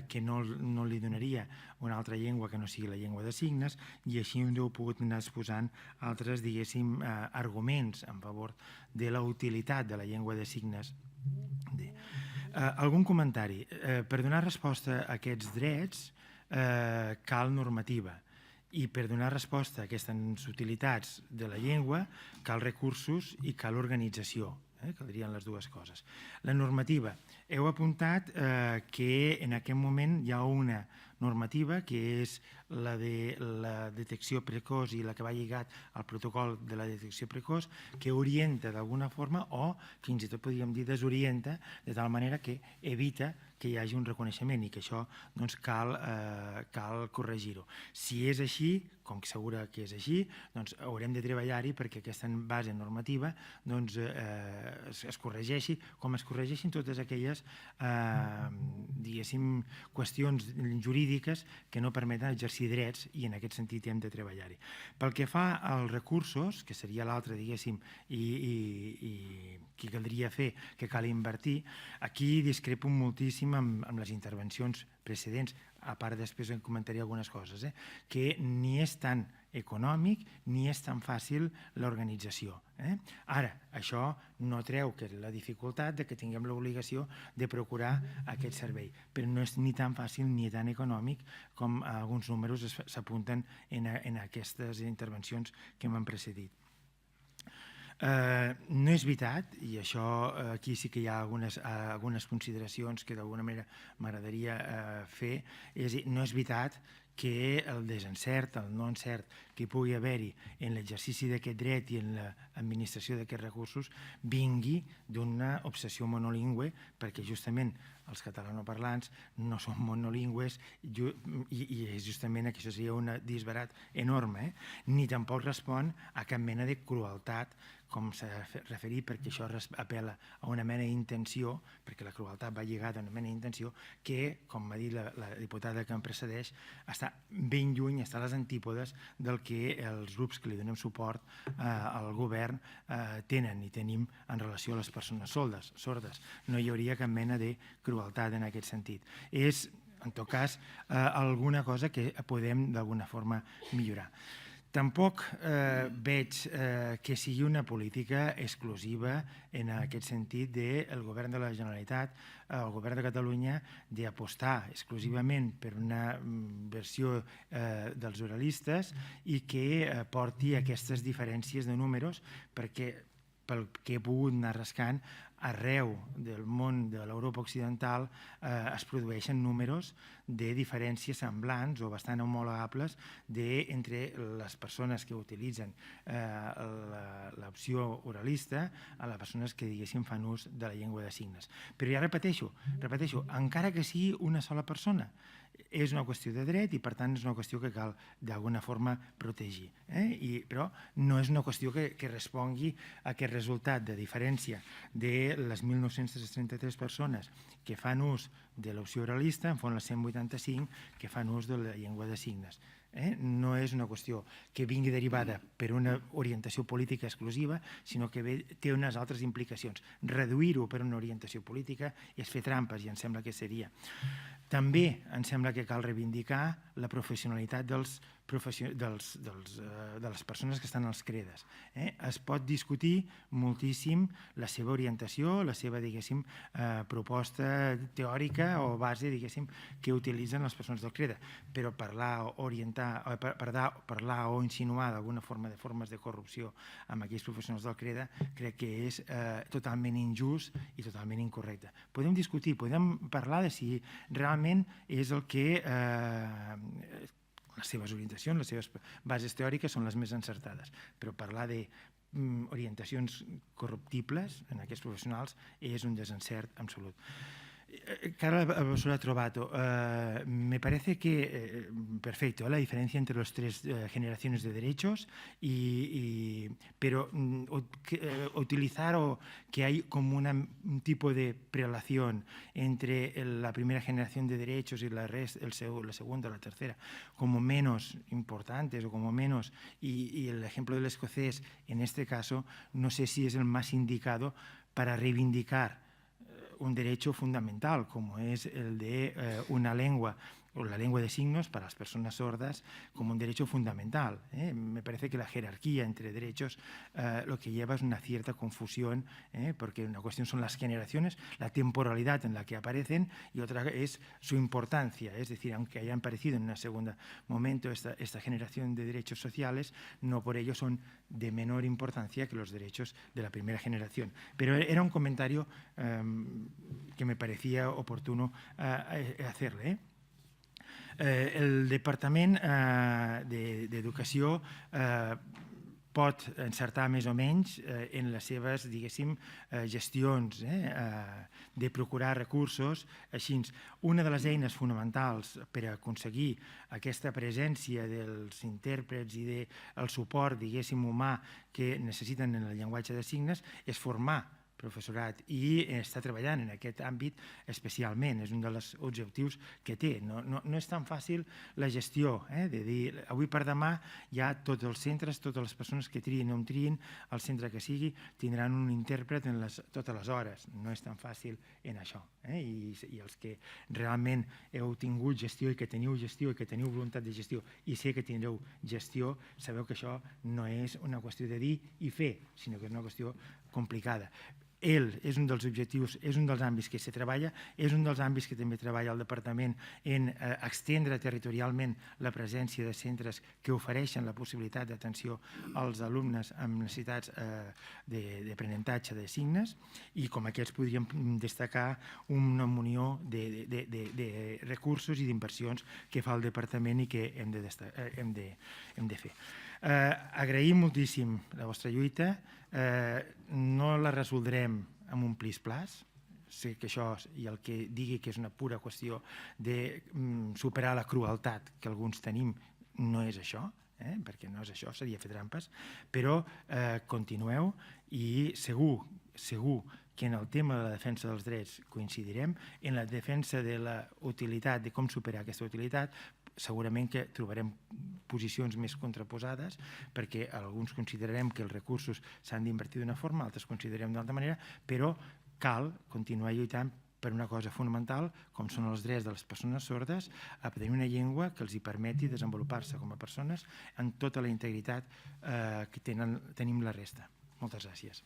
que no li donaria una altra llengua que no sigui la llengua de signes, i així heu pogut anar exposant altres, diguéssim, arguments en favor de la utilitat de la llengua de signes. Algun comentari? Per donar resposta a aquests drets cal normativa. I per donar resposta a aquestes utilitats de la llengua cal recursos i cal organització. Caldrien les dues coses. La normativa. Heu apuntat que en aquest moment hi ha una normativa que és la de la detecció precoç i la que va lligat al protocol de la detecció precoç, que orienta d'alguna forma o fins i tot podríem dir desorienta, de tal manera que evita que hi hagi un reconeixement i que això cal corregir-ho. Si és així, com que segura que és així, haurem de treballar-hi perquè aquesta base normativa es corregeixi, com es corregeixin totes aquelles diguéssim qüestions jurídiques que no permeten exercir drets, i en aquest sentit hem de treballar-hi. Pel que fa als recursos, que seria l'altre, diguéssim, i que caldria fer, que cal invertir, aquí discrepo moltíssim amb les intervencions precedents, a part després en comentaré algunes coses, que ni és tan econòmic ni és tan fàcil l'organització. Ara, això no treu que la dificultat que tinguem l'obligació de procurar aquest servei, però no és ni tan fàcil ni tan econòmic com alguns números s'apunten en aquestes intervencions que m'han precedit. No és veritat, i això aquí sí que hi ha algunes consideracions que d'alguna manera m'agradaria fer, no és veritat que el desencert, el no encert que hi pugui haver-hi en l'exercici d'aquest dret i en l'administració d'aquests recursos vingui d'una obsessió monolingüe, perquè justament els catalanoparlants no són monolingües i justament que això seria un disbarat enorme, ni tampoc respon a cap mena de crueltat com s'ha referit, perquè això apel·la a una mena d'intenció, perquè la crueltat va lligada a una mena d'intenció que, com m'ha dit la diputada que em precedeix, està ben lluny, està a les antípodes del que els grups que li donem suport al govern tenen i tenim en relació a les persones sordes. No hi hauria cap mena de crueltat en aquest sentit. És, en tot cas, alguna cosa que podem d'alguna forma millorar. Tampoc veig que sigui una política exclusiva en aquest sentit del govern de la Generalitat, el govern de Catalunya, d'apostar exclusivament per una versió dels oralistes i que porti aquestes diferències de números, perquè pel que he pogut anar rascant, arreu del món de l'Europa occidental es produeixen números de diferències semblants o bastant homologables entre les persones que utilitzen l'opció oralista a les persones que, diguéssim, fan ús de la llengua de signes. Però ja repeteixo, encara que sigui una sola persona, és una qüestió de dret i, per tant, és una qüestió que cal d'alguna forma protegir. Però no és una qüestió que respongui a aquest resultat de diferència de les 1.933 persones que fan ús de l'opció oralista en font les 185 que fan ús de la llengua de signes. No és una qüestió que vingui derivada per una orientació política exclusiva, sinó que té unes altres implicacions. Reduir-ho per una orientació política és fer trampes, i em sembla que seria. També em sembla que cal reivindicar la professionalitat de les persones que estan als CREDAs. Es pot discutir moltíssim la seva orientació, la seva, diguéssim, proposta teòrica o base, diguéssim, que utilitzen les persones del CREDA, però parlar o insinuar d'alguna forma de formes de corrupció amb aquells professionals del CREDA crec que és totalment injust i totalment incorrecte. Podem discutir, podem parlar de si realment és el que les seves orientacions, les seves bases teòriques són les més encertades, però parlar d'orientacions corruptibles en aquests professionals és un desencert absolut. Cara a la profesora Trovato, me parece que, perfecto, la diferencia entre las tres generaciones de derechos, pero utilizar o que hay como un tipo de prelación entre la primera generación de derechos y la segunda o la tercera como menos importantes o como menos, y el ejemplo del escocés en este caso no sé si es el más indicado para reivindicar un derecho fundamental, como es el de una lengua o la lengua de signos para las personas sordas como un derecho fundamental. Me parece que la jerarquía entre derechos lo que lleva es una cierta confusión, porque una cuestión son las generaciones, la temporalidad en la que aparecen, y otra es su importancia. Es decir, aunque hayan aparecido en un segundo momento esta generación de derechos sociales, no por ello son de menor importancia que los derechos de la primera generación. Pero era un comentario que me parecía oportuno hacerle. El Departament d'Educació pot encertar més o menys en les seves, diguéssim, gestions de procurar recursos. Així, una de les eines fonamentals per aconseguir aquesta presència dels intèrprets i del suport, diguéssim, humà que necessiten en el llenguatge de signes és formar professorat, i està treballant en aquest àmbit especialment, és un dels objectius que té. No és tan fàcil la gestió, de dir, avui per demà ja tots els centres, totes les persones que triïn o no triïn, el centre que sigui, tindran un intèrpret en totes les hores. No és tan fàcil en això. I els que realment heu tingut gestió i que teniu gestió i que teniu voluntat de gestió i sé que tindreu gestió, sabeu que això no és una qüestió de dir i fer, sinó que és una qüestió complicada. És un dels objectius, és un dels àmbits que se treballa, és un dels àmbits que també treballa el Departament en extendre territorialment la presència de centres que ofereixen la possibilitat d'atenció als alumnes amb necessitats d'aprenentatge de signes, i com aquests podríem destacar una munió de recursos i d'inversions que fa el Departament i que hem de fer. Agraïm moltíssim la vostra lluita, no la resoldrem amb un plis-plas, sé que això i el que digui que és una pura qüestió de superar la crueltat que alguns tenim no és això, perquè no és això, seria fer trampes, però continueu i segur que en el tema de la defensa dels drets coincidirem, en la defensa de la utilitat, de com superar aquesta utilitat, segurament que trobarem posicions més contraposades, perquè alguns considerarem que els recursos s'han d'invertir d'una forma, altres considerem d'altra manera, però cal continuar lluitant per una cosa fonamental, com són els drets de les persones sordes, a tenir una llengua que els hi permeti desenvolupar-se com a persones en tota la integritat que tenim la resta. Moltes gràcies.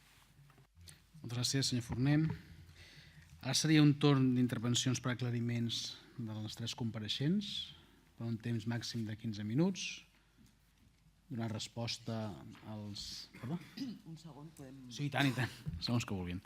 Moltes gràcies, senyor Forner. Ara seria un torn d'intervencions per aclariments dels tres compareixents, per un temps màxim de 15 minuts, donar resposta als... Perdó? Un segon, podem... Sí, i tant, segons que vulguin.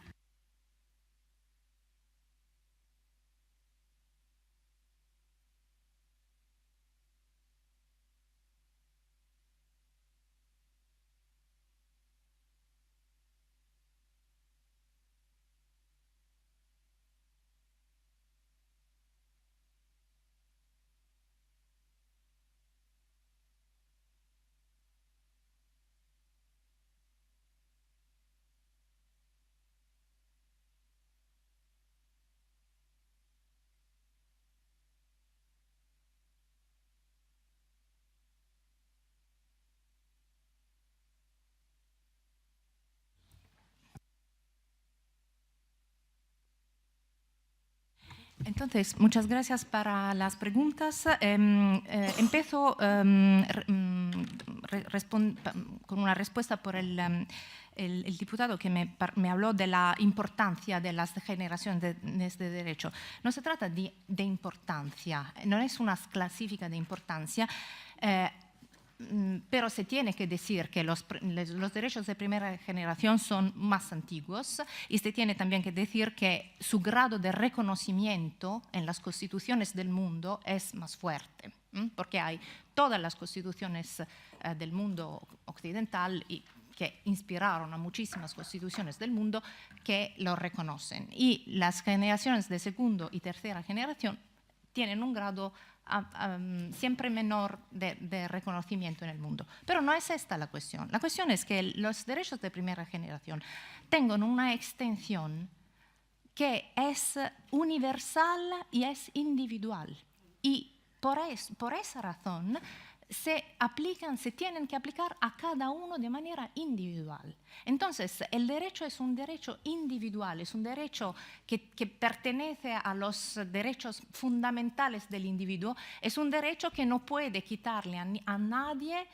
Entonces, muchas gracias para las preguntas. Empiezo con una respuesta por el diputado que me habló de la importancia de las generaciones de derecho. No se trata de importancia, no es una clasifica de importancia, pero se tiene que decir que los derechos de primera generación son más antiguos y se tiene también que decir que su grado de reconocimiento en las constituciones del mundo es más fuerte, porque hay todas las constituciones del mundo occidental y que inspiraron a muchísimas constituciones del mundo que lo reconocen. Y las generaciones de segunda y tercera generación tienen un grado siempre menor de reconocimiento en el mundo. Pero no es esta la cuestión. La cuestión es que los derechos de primera generación tengan una extensión que es universal y es individual. Y por esa razón se tienen que aplicar a cada uno de manera individual. Entonces, el derecho es un derecho individual, es un derecho que pertenece a los derechos fundamentales del individuo, es un derecho que no puede quitarle a nadie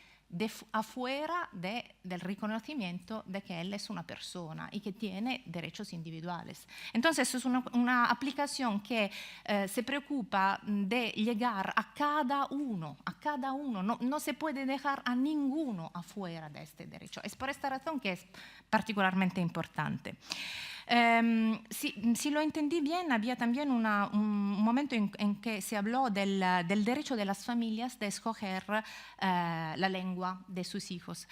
afuera del reconocimiento de que él es una persona y que tiene derechos individuales. Entonces es una aplicación que se preocupa de llegar a cada uno, no se puede dejar a ninguno afuera de este derecho. Es por esta razón que es particularmente importante. Si lo entendí bien, había también un momento en que se habló del derecho de las familias de escoger la lengua de sus hijos.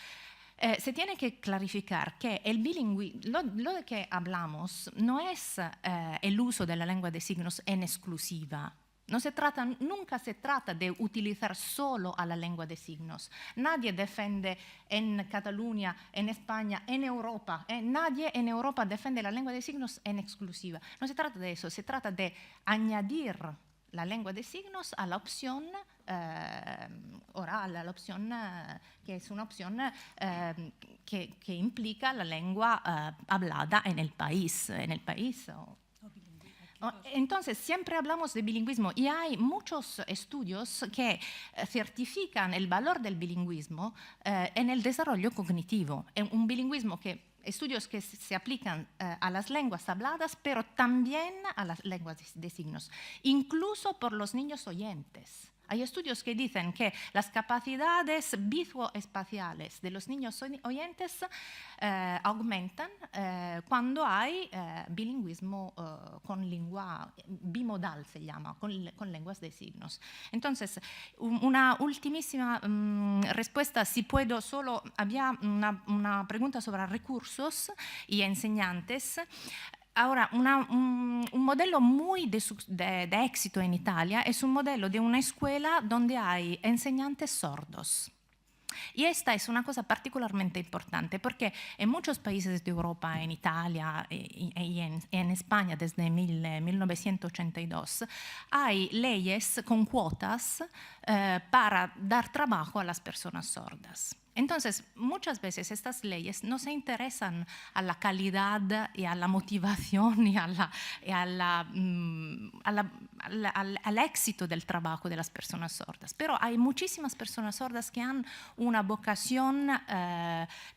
Se tiene que clarificar que el bilingüismo, lo de que hablamos, no es el uso de la lengua de signos en exclusiva. Nunca se trata de utilizar solo a la lengua de signos. Nadie defiende en Cataluña, en España, en Europa, nadie en Europa defiende la lengua de signos en exclusiva. No se trata de eso, se trata de añadir la lengua de signos a la opción oral, a la opción que es una opción que implica la lengua hablada en el país. Entonces, siempre hablamos de bilingüismo y hay muchos estudios que certifican el valor del bilingüismo en el desarrollo cognitivo. Un bilingüismo estudios que se aplican a las lenguas habladas, pero también a las lenguas de signos, incluso por los niños oyentes. Hay estudios que dicen que las capacidades visoespaciales de los niños oyentes aumentan cuando hay bilingüismo con lengua bimodal, se llama, con lenguas de signos. Entonces, una ultimísima respuesta, si puedo, había una pregunta sobre recursos y enseñantes. Ahora, un modelo muy de éxito en Italia es un modelo de una escuela donde hay enseñantes sordos. Y esta es una cosa particularmente importante porque en muchos países de Europa, en Italia y en España desde 1982, hay leyes con cuotas para dar trabajo a las personas sordas. Entonces, muchas veces estas leyes no se interesan a la calidad y a la motivación y al éxito del trabajo de las personas sordas. Pero hay muchísimas personas sordas que han una vocación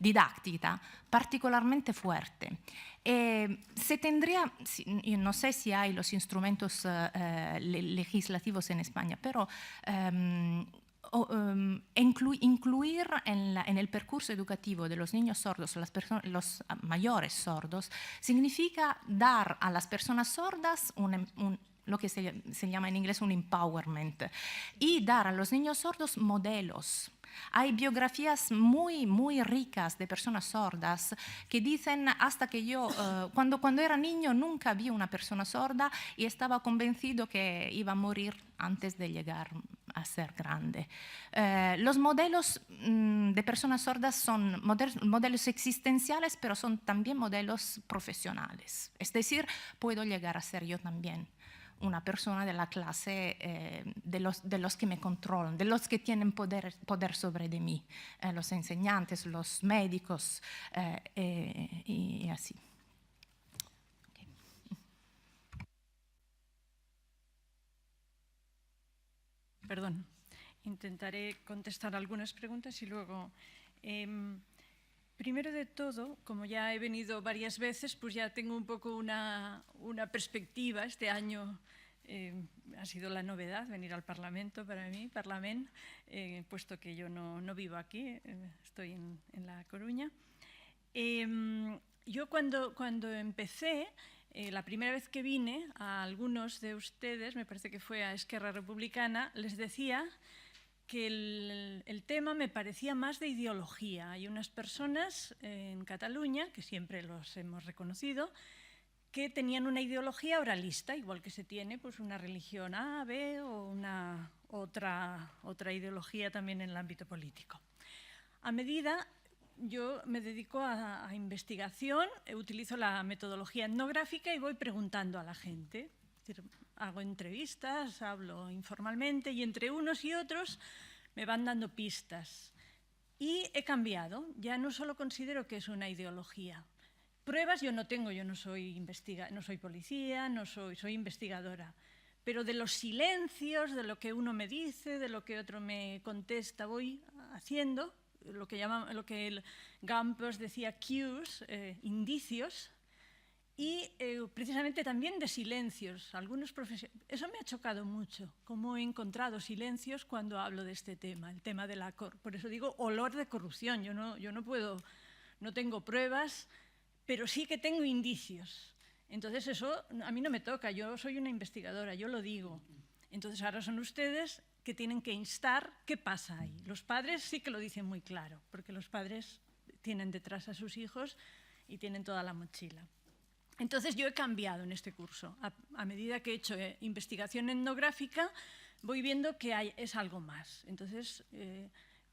didáctica particularmente fuerte. Se tendría, yo no sé si hay los instrumentos legislativos en España, pero incluir en el percurso educativo de los niños sordos, los mayores sordos, significa dar a las personas sordas lo que se llama en inglés un empowerment, y dar a los niños sordos modelos. Hay biografías muy, muy ricas de personas sordas que dicen hasta que yo, cuando era niño, nunca vi una persona sorda y estaba convencido que iba a morir antes de llegar a ser grande. Los modelos de personas sordas son modelos existenciales, pero son también modelos profesionales. Es decir, puedo llegar a ser yo también una persona de la clase de los que me controlan, de los que tienen poder sobre de mí, los enseñantes, los médicos y así. Okay. Perdón, intentaré contestar algunas preguntas y luego... primero de todo, como ya he venido varias veces, pues ya tengo un poco una perspectiva. Este año ha sido la novedad venir al Parlamento para mí, puesto que yo no vivo aquí, estoy en La Coruña. Yo cuando empecé, la primera vez que vine, a algunos de ustedes, me parece que fue a Esquerra Republicana, les decía que el tema me parecía más de ideología. Hay unas personas en Cataluña, que siempre los hemos reconocido, que tenían una ideología oralista, igual que se tiene pues, una religión A, B o otra ideología también en el ámbito político. A medida, yo me dedico a investigación, utilizo la metodología etnográfica y voy preguntando a la gente. Es decir, hago entrevistas, hablo informalmente y entre unos y otros me van dando pistas. Y he cambiado, ya no solo considero que es una ideología. Pruebas yo no tengo, yo no soy policía, soy investigadora. Pero de los silencios, de lo que uno me dice, de lo que otro me contesta, voy haciendo lo que el Gampos decía cues, indicios, y precisamente también de silencios. Eso me ha chocado mucho, cómo he encontrado silencios cuando hablo de este tema, el tema de por eso digo olor de corrupción. Yo no tengo pruebas, pero sí que tengo indicios. Entonces eso a mí no me toca, yo soy una investigadora, yo lo digo. Entonces ahora son ustedes que tienen que instar qué pasa ahí. Los padres sí que lo dicen muy claro, porque los padres tienen detrás a sus hijos y tienen toda la mochila. Entonces yo he cambiado en este curso. A medida que he hecho investigación etnográfica, voy viendo que es algo más. Entonces,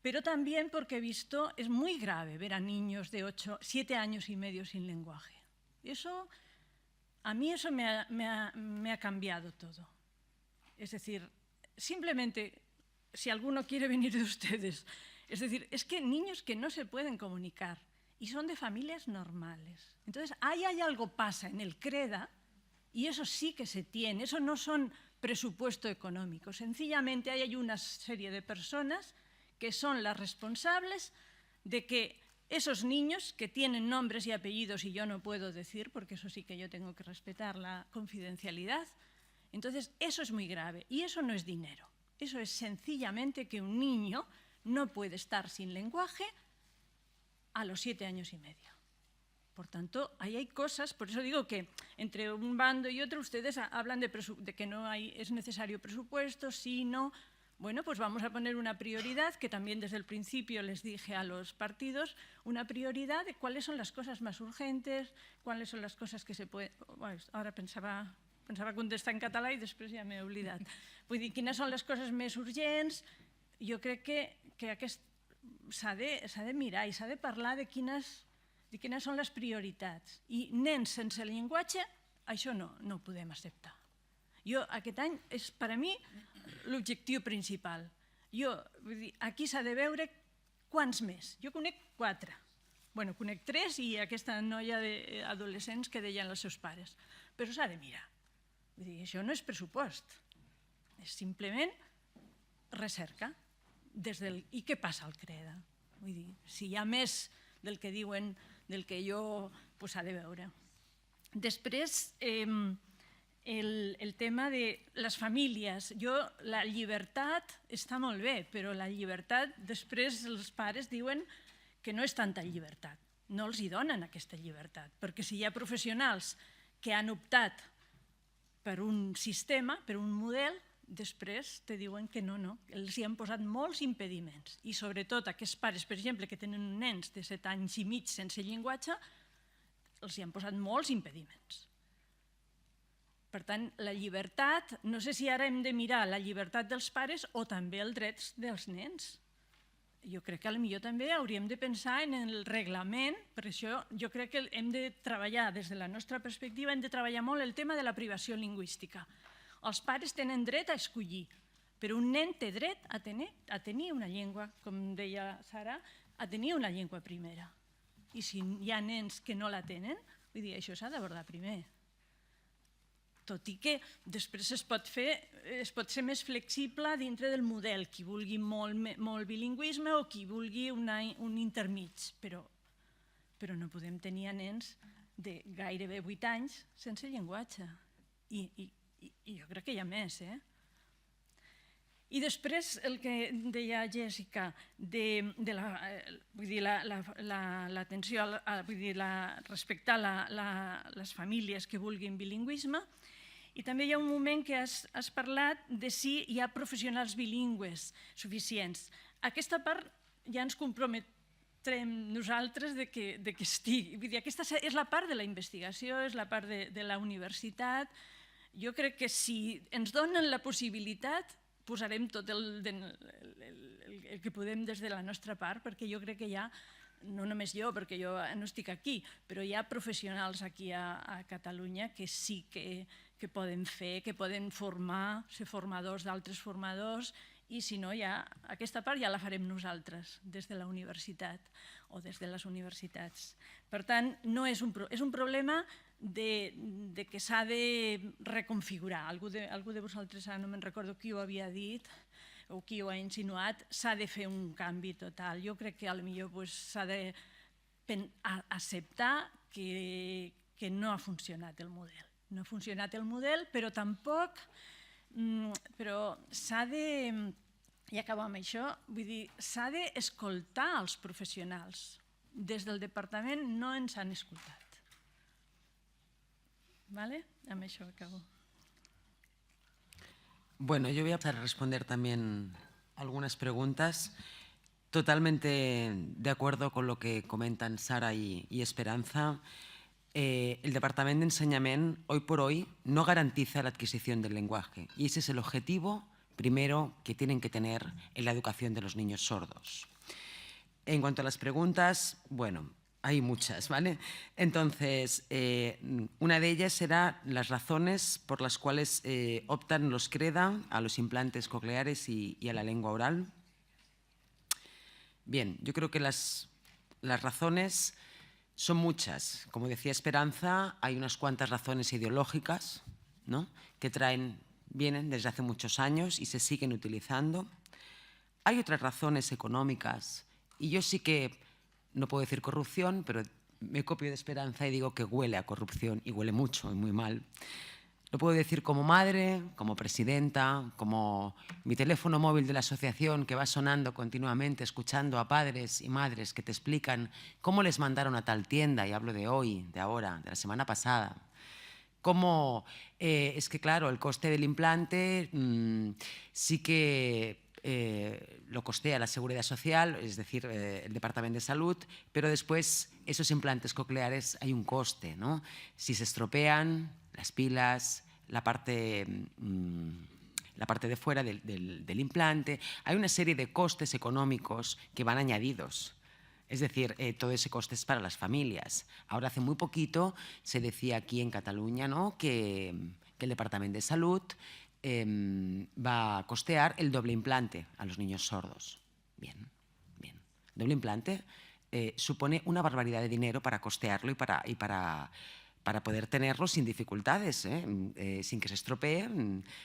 pero también porque he visto, es muy grave ver a niños de 7 años y medio sin lenguaje. A mí eso me ha cambiado todo. Es decir, simplemente, si alguno quiere venir de ustedes, es decir, es que niños que no se pueden comunicar, y son de familias normales. Entonces, ahí hay algo pasa en el CREDA, y eso sí que se tiene, eso no son presupuesto económico, sencillamente hay una serie de personas que son las responsables de que esos niños que tienen nombres y apellidos, y yo no puedo decir, porque eso sí que yo tengo que respetar la confidencialidad, entonces eso es muy grave, y eso no es dinero, eso es sencillamente que un niño no puede estar sin lenguaje a los 7 años y medio. Por tanto, ahí hay cosas, por eso digo que entre un bando y otro ustedes hablan de que es necesario presupuesto, sí, no. Bueno, pues vamos a poner una prioridad, que también desde el principio les dije a los partidos, una prioridad de cuáles son las cosas más urgentes, cuáles son las cosas que se pueden... Bueno, ahora pensava contestar en català i després ja m'he oblidat. Vull dir, quines són les coses més urgents? Jo crec que s'ha de mirar i s'ha de parlar de quines són les prioritats. I nens sense llenguatge, això no ho podem acceptar. Aquest any és, per a mi, l'objectiu principal. Aquí s'ha de veure quants més. Jo conec 4. Bueno, conec 3 i aquesta noia d'adolescents que deien els seus pares. Però s'ha de mirar. Això no és pressupost. És simplement recerca. I què passa al CREDA? Vull dir, si hi ha més del que diuen, del que s'ha de veure. Després, el tema de les famílies. La llibertat està molt bé, però la llibertat, després els pares diuen que no és tanta llibertat. No els hi donen aquesta llibertat, perquè si hi ha professionals que han optat per un sistema, per un model, després te diuen que no, els hi han posat molts impediments. I sobretot aquests pares, per exemple, que tenen nens de 7 anys i mig sense llenguatge, els hi han posat molts impediments. Per tant, la llibertat, no sé si ara hem de mirar la llibertat dels pares o també els drets dels nens. Jo crec que potser també hauríem de pensar en el reglament, per això jo crec que hem de treballar, des de la nostra perspectiva, hem de treballar molt el tema de la privació lingüística. Els pares tenen dret a escollir, però un nen té dret a tenir una llengua, com deia Sara, a tenir una llengua primera. I si hi ha nens que no la tenen, vull dir, això s'ha d'abordar primer. Tot i que després es pot ser més flexible dintre del model, qui vulgui molt bilingüisme o qui vulgui un intermig, però no podem tenir nens de gairebé 8 anys sense llenguatge. I jo crec que hi ha més. I després el que deia Jessica, l'atenció, respectar les famílies que vulguin bilingüisme. I també hi ha un moment que has parlat de si hi ha professionals bilingües suficients. Aquesta part ja ens comprometrem nosaltres de que estigui. Aquesta és la part de la investigació, és la part de la universitat. Jo crec que si ens donen la possibilitat, posarem tot el que podem des de la nostra part, perquè jo crec que hi ha, no només jo, perquè jo no estic aquí, però hi ha professionals aquí a Catalunya que sí que poden fer, que poden formar, ser formadors d'altres formadors, i si no, aquesta part ja la farem nosaltres, des de la universitat o des de les universitats. Per tant, és un problema de que s'ha de reconfigurar. Algú de vosaltres, no me'n recordo qui ho havia dit o qui ho ha insinuat, s'ha de fer un canvi total. Jo crec que potser s'ha d'acceptar que no ha funcionat el model. No ha funcionat el model, però tampoc s'ha de, i acabo amb això, vull dir, s'ha d'escoltar els professionals. Des del departament no ens han escoltat. ¿Vale? Amb això acabo. Bueno, yo voy a pasar a responder también algunas preguntas. Totalmente de acuerdo con lo que comentan Sara y Esperanza. El Departamento de Enseñamiento, hoy por hoy, no garantiza la adquisición del lenguaje. Y ese es el objetivo, primero, que tienen que tener en la educación de los niños sordos. En cuanto a las preguntas, bueno, hay muchas, ¿vale? Entonces, una de ellas será las razones por las cuales optan los CREDA a los implantes cocleares y a la lengua oral. Bien, yo creo que las razones son muchas. Como decía Esperanza, hay unas cuantas razones ideológicas, ¿no?, que vienen desde hace muchos años y se siguen utilizando. Hay otras razones económicas, y yo sí que no puedo decir corrupción, pero me copio de Esperanza y digo que huele a corrupción, y huele mucho y muy mal. Lo puedo decir como madre, como presidenta, como mi teléfono móvil de la asociación que va sonando continuamente, escuchando a padres y madres que te explican cómo les mandaron a tal tienda, y hablo de hoy, de ahora, de la semana pasada. Cómo es que, claro, el coste del implante sí que lo costea la Seguridad Social, es decir, el Departamento de Salud, pero después esos implantes cocleares hay un coste, ¿no? Si se estropean las pilas, la parte la parte de fuera del implante. Hay una serie de costes económicos que van añadidos. Es decir, todo ese coste es para las familias. Ahora, hace muy poquito, se decía aquí en Cataluña, ¿no?, que el Departament de Salut va a costear el doble implante a los niños sordos. Bien, bien. Doble implante supone una barbaridad de dinero para costearlo y para poder tenerlo sin dificultades, sin que se estropee,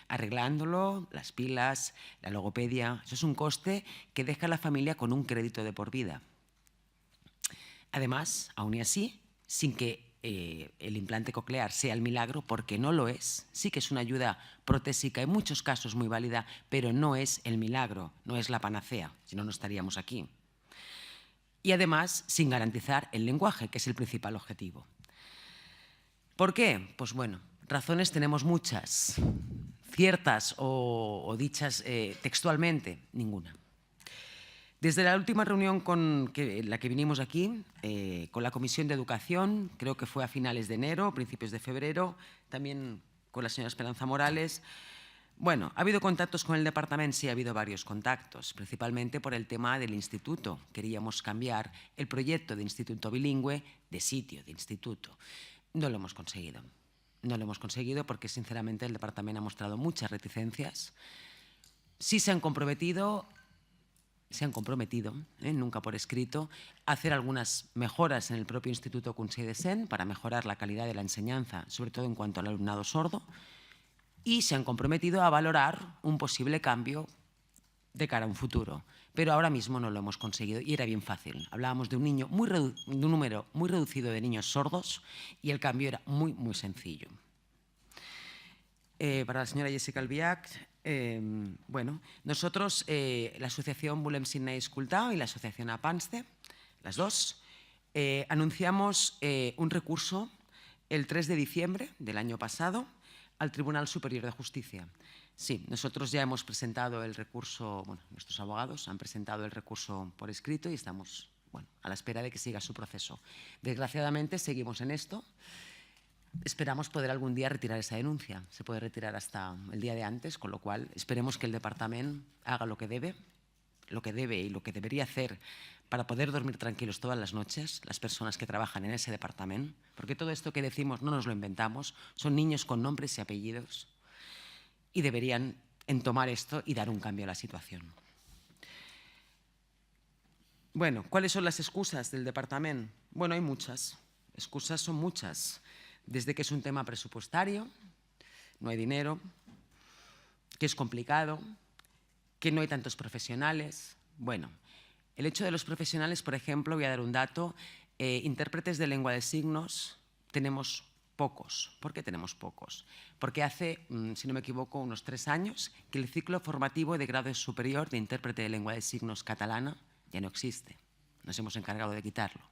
arreglándolo, las pilas, la logopedia. Eso es un coste que deja a la familia con un crédito de por vida. Además, aún y así, sin que el implante coclear sea el milagro, porque no lo es, sí que es una ayuda protésica, en muchos casos muy válida, pero no es el milagro, no es la panacea, si no, no estaríamos aquí. Y además, sin garantizar el lenguaje, que es el principal objetivo. ¿Por qué? Pues bueno, razones tenemos muchas, ciertas o dichas textualmente, ninguna. Desde la última reunión en la que vinimos aquí, con la Comisión de Educación, creo que fue a finales de enero, principios de febrero, también con la señora Esperanza Morales. Bueno, ¿ha habido contactos con el departamento? Sí, ha habido varios contactos, principalmente por el tema del instituto. Queríamos cambiar el proyecto de instituto bilingüe de sitio, de instituto. No lo hemos conseguido. No lo hemos conseguido porque, sinceramente, el departamento ha mostrado muchas reticencias. Sí se han comprometido, nunca por escrito, a hacer algunas mejoras en el propio Instituto Consell de Cent para mejorar la calidad de la enseñanza, sobre todo en cuanto al alumnado sordo, y se han comprometido a valorar un posible cambio de cara a un futuro. Pero ahora mismo no lo hemos conseguido y era bien fácil. Hablábamos de un número muy reducido de niños sordos y el cambio era muy, muy sencillo. Para la señora Jessica Albiach, bueno, nosotros, la asociación Volem Signar i Escoltar y la asociación APANSTE, las dos, anunciamos un recurso el 3 de diciembre del año pasado al Tribunal Superior de Justicia. Sí, nosotros ya hemos presentado el recurso, bueno, nuestros abogados han presentado el recurso por escrito y estamos, bueno, a la espera de que siga su proceso. Desgraciadamente seguimos en esto. Esperamos poder algún día retirar esa denuncia. Se puede retirar hasta el día de antes, con lo cual esperemos que el departamento haga lo que debe y lo que debería hacer para poder dormir tranquilos todas las noches, las personas que trabajan en ese departamento, porque todo esto que decimos no nos lo inventamos, son niños con nombres y apellidos y deberían entomar esto y dar un cambio a la situación. Bueno, ¿cuáles son las excusas del departamento? Bueno, hay muchas. Excusas son muchas. Desde que es un tema presupuestario, no hay dinero, que es complicado, que no hay tantos profesionales. Bueno, el hecho de los profesionales, por ejemplo, voy a dar un dato, intérpretes de lengua de signos tenemos pocos. ¿Por qué tenemos pocos? Porque hace, si no me equivoco, unos 3 años que el ciclo formativo de grado superior de intérprete de lengua de signos catalana ya no existe. Nos hemos encargado de quitarlo.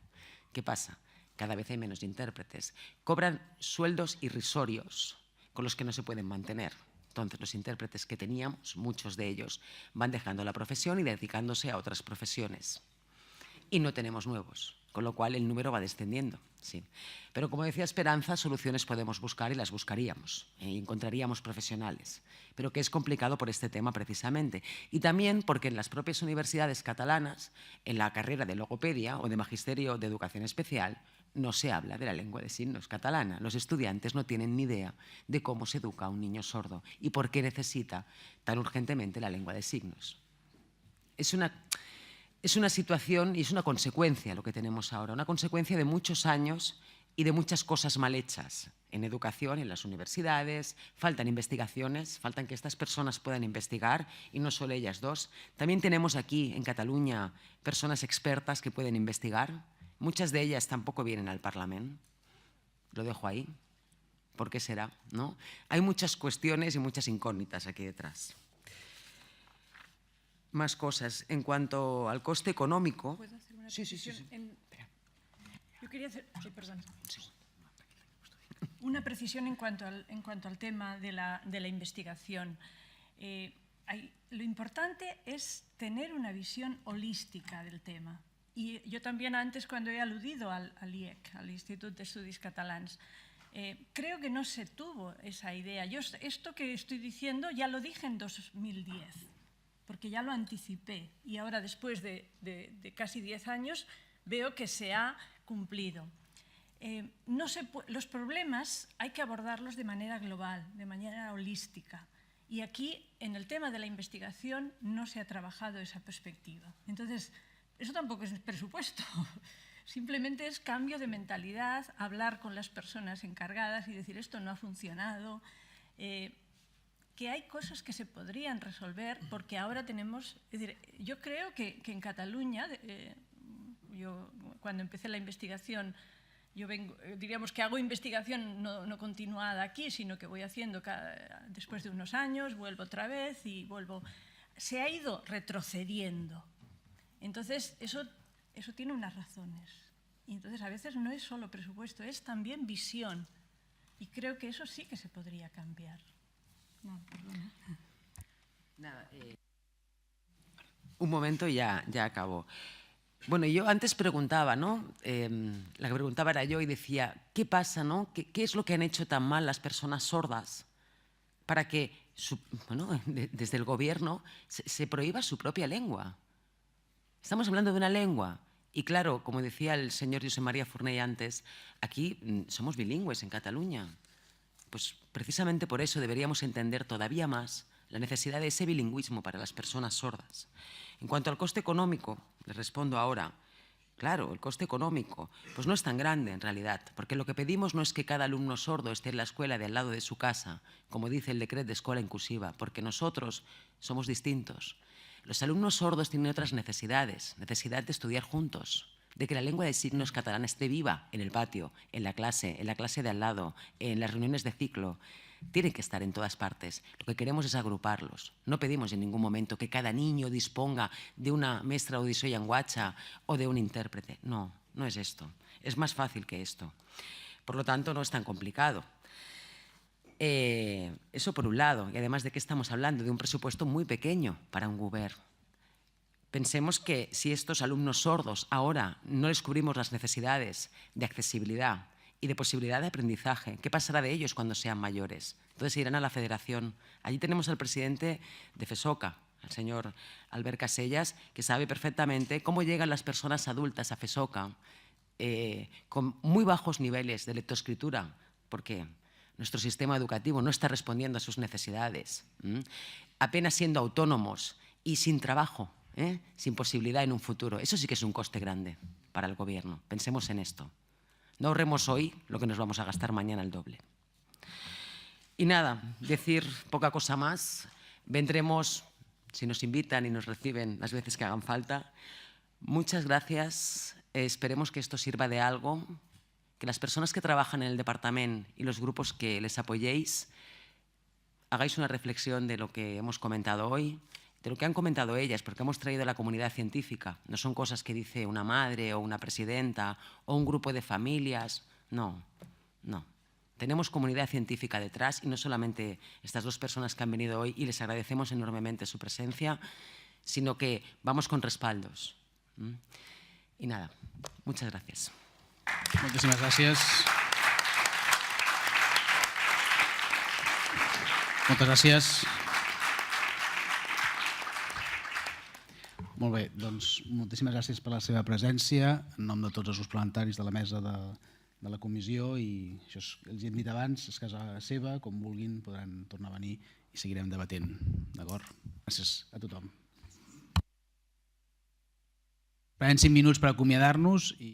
¿Qué pasa? Cada vez hay menos intérpretes. Cobran sueldos irrisorios con los que no se pueden mantener. Entonces, los intérpretes que teníamos, muchos de ellos, van dejando la profesión y dedicándose a otras profesiones. Y no tenemos nuevos, con lo cual el número va descendiendo. Sí. Pero, como decía Esperanza, soluciones podemos buscar y las buscaríamos. Y encontraríamos profesionales. Pero que es complicado por este tema precisamente. Y también porque en las propias universidades catalanas, en la carrera de logopedia o de magisterio de educación especial, no se habla de la lengua de signos catalana. Los estudiantes no tienen ni idea de cómo se educa a un niño sordo y por qué necesita tan urgentemente la lengua de signos. Es una situación y es una consecuencia lo que tenemos ahora, una consecuencia de muchos años y de muchas cosas mal hechas en educación, en las universidades. Faltan investigaciones, faltan que estas personas puedan investigar y no solo ellas dos. También tenemos aquí en Cataluña personas expertas que pueden investigar. Muchas de ellas tampoco vienen al Parlamento. Lo dejo ahí. ¿Por qué será? ¿No? Hay muchas cuestiones y muchas incógnitas aquí detrás. Más cosas. En cuanto al coste económico... ¿Puedo hacer una precisión? Yo quería hacer... perdón. Una precisión en cuanto al tema de la investigación. Lo importante es tener una visión holística del tema. Y yo también antes, cuando he aludido al IEC, al Institut d'Estudis Catalans, Creo que no se tuvo esa idea. Yo esto que estoy diciendo ya lo dije en 2010, porque ya lo anticipé y ahora después de casi 10 años veo que se ha cumplido. Los problemas hay que abordarlos de manera global, de manera holística. Y aquí, en el tema de la investigación, no se ha trabajado esa perspectiva. Entonces, eso tampoco es presupuesto. Simplemente es cambio de mentalidad, hablar con las personas encargadas y decir esto no ha funcionado, que hay cosas que se podrían resolver porque ahora tenemos... Es decir, yo creo que en Cataluña, yo cuando empecé la investigación, diríamos que hago investigación no continuada aquí, sino que voy haciendo después de unos años, vuelvo otra vez y vuelvo... Se ha ido retrocediendo. Entonces, eso tiene unas razones. Y entonces, a veces no es solo presupuesto, es también visión. Y creo que eso sí que se podría cambiar. No, perdona. Nada, un momento y ya acabó. Bueno, yo antes preguntaba, ¿no? La que preguntaba era yo y decía, ¿qué pasa, no? ¿Qué es lo que han hecho tan mal las personas sordas para que, desde el gobierno se prohíba su propia lengua? Estamos hablando de una lengua. Y claro, como decía el señor Josep María Fornell antes, aquí somos bilingües en Cataluña. Pues precisamente por eso deberíamos entender todavía más la necesidad de ese bilingüismo para las personas sordas. En cuanto al coste económico, les respondo ahora. Claro, el coste económico pues no es tan grande en realidad, porque lo que pedimos no es que cada alumno sordo esté en la escuela de al lado de su casa, como dice el decreto de escuela inclusiva, porque nosotros somos distintos. Los alumnos sordos tienen otras necesidades, necesidad de estudiar juntos, de que la lengua de signos catalana esté viva en el patio, en la clase de al lado, en las reuniones de ciclo. Tienen que estar en todas partes. Lo que queremos es agruparlos. No pedimos en ningún momento que cada niño disponga de una mestra audició i llenguatge o de un intérprete. No, no es esto. Es más fácil que esto. Por lo tanto, no es tan complicado. Eso por un lado, y además de que estamos hablando de un presupuesto muy pequeño para un gobierno. Pensemos que si estos alumnos sordos ahora no les cubrimos las necesidades de accesibilidad y de posibilidad de aprendizaje, ¿qué pasará de ellos cuando sean mayores? Entonces irán a la federación. Allí tenemos al presidente de FESOCA, el señor Albert Casellas, que sabe perfectamente cómo llegan las personas adultas a FESOCA con muy bajos niveles de lectoescritura, porque nuestro sistema educativo no está respondiendo a sus necesidades, apenas siendo autónomos y sin trabajo, sin posibilidad en un futuro. Eso sí que es un coste grande para el gobierno. Pensemos en esto. No ahorremos hoy lo que nos vamos a gastar mañana el doble. Y nada, decir poca cosa más. Vendremos, si nos invitan y nos reciben las veces que hagan falta. Muchas gracias. Esperemos que esto sirva de algo, que las personas que trabajan en el departamento y los grupos que les apoyéis hagáis una reflexión de lo que hemos comentado hoy, de lo que han comentado ellas, porque hemos traído a la comunidad científica. No son cosas que dice una madre o una presidenta o un grupo de familias. No, no. Tenemos comunidad científica detrás y no solamente estas dos personas que han venido hoy y les agradecemos enormemente su presencia, sino que vamos con respaldos. Y nada, muchas gracias. Moltíssimes gràcies. Moltes gràcies. Molt bé, doncs moltíssimes gràcies per la seva presència en nom de tots els grups parlamentaris de la mesa de la comissió i això els he dit abans, és casa seva, com vulguin podran tornar a venir i seguirem debatent, d'acord? Gràcies a tothom. Prenem 5 minuts per acomiadar-nos i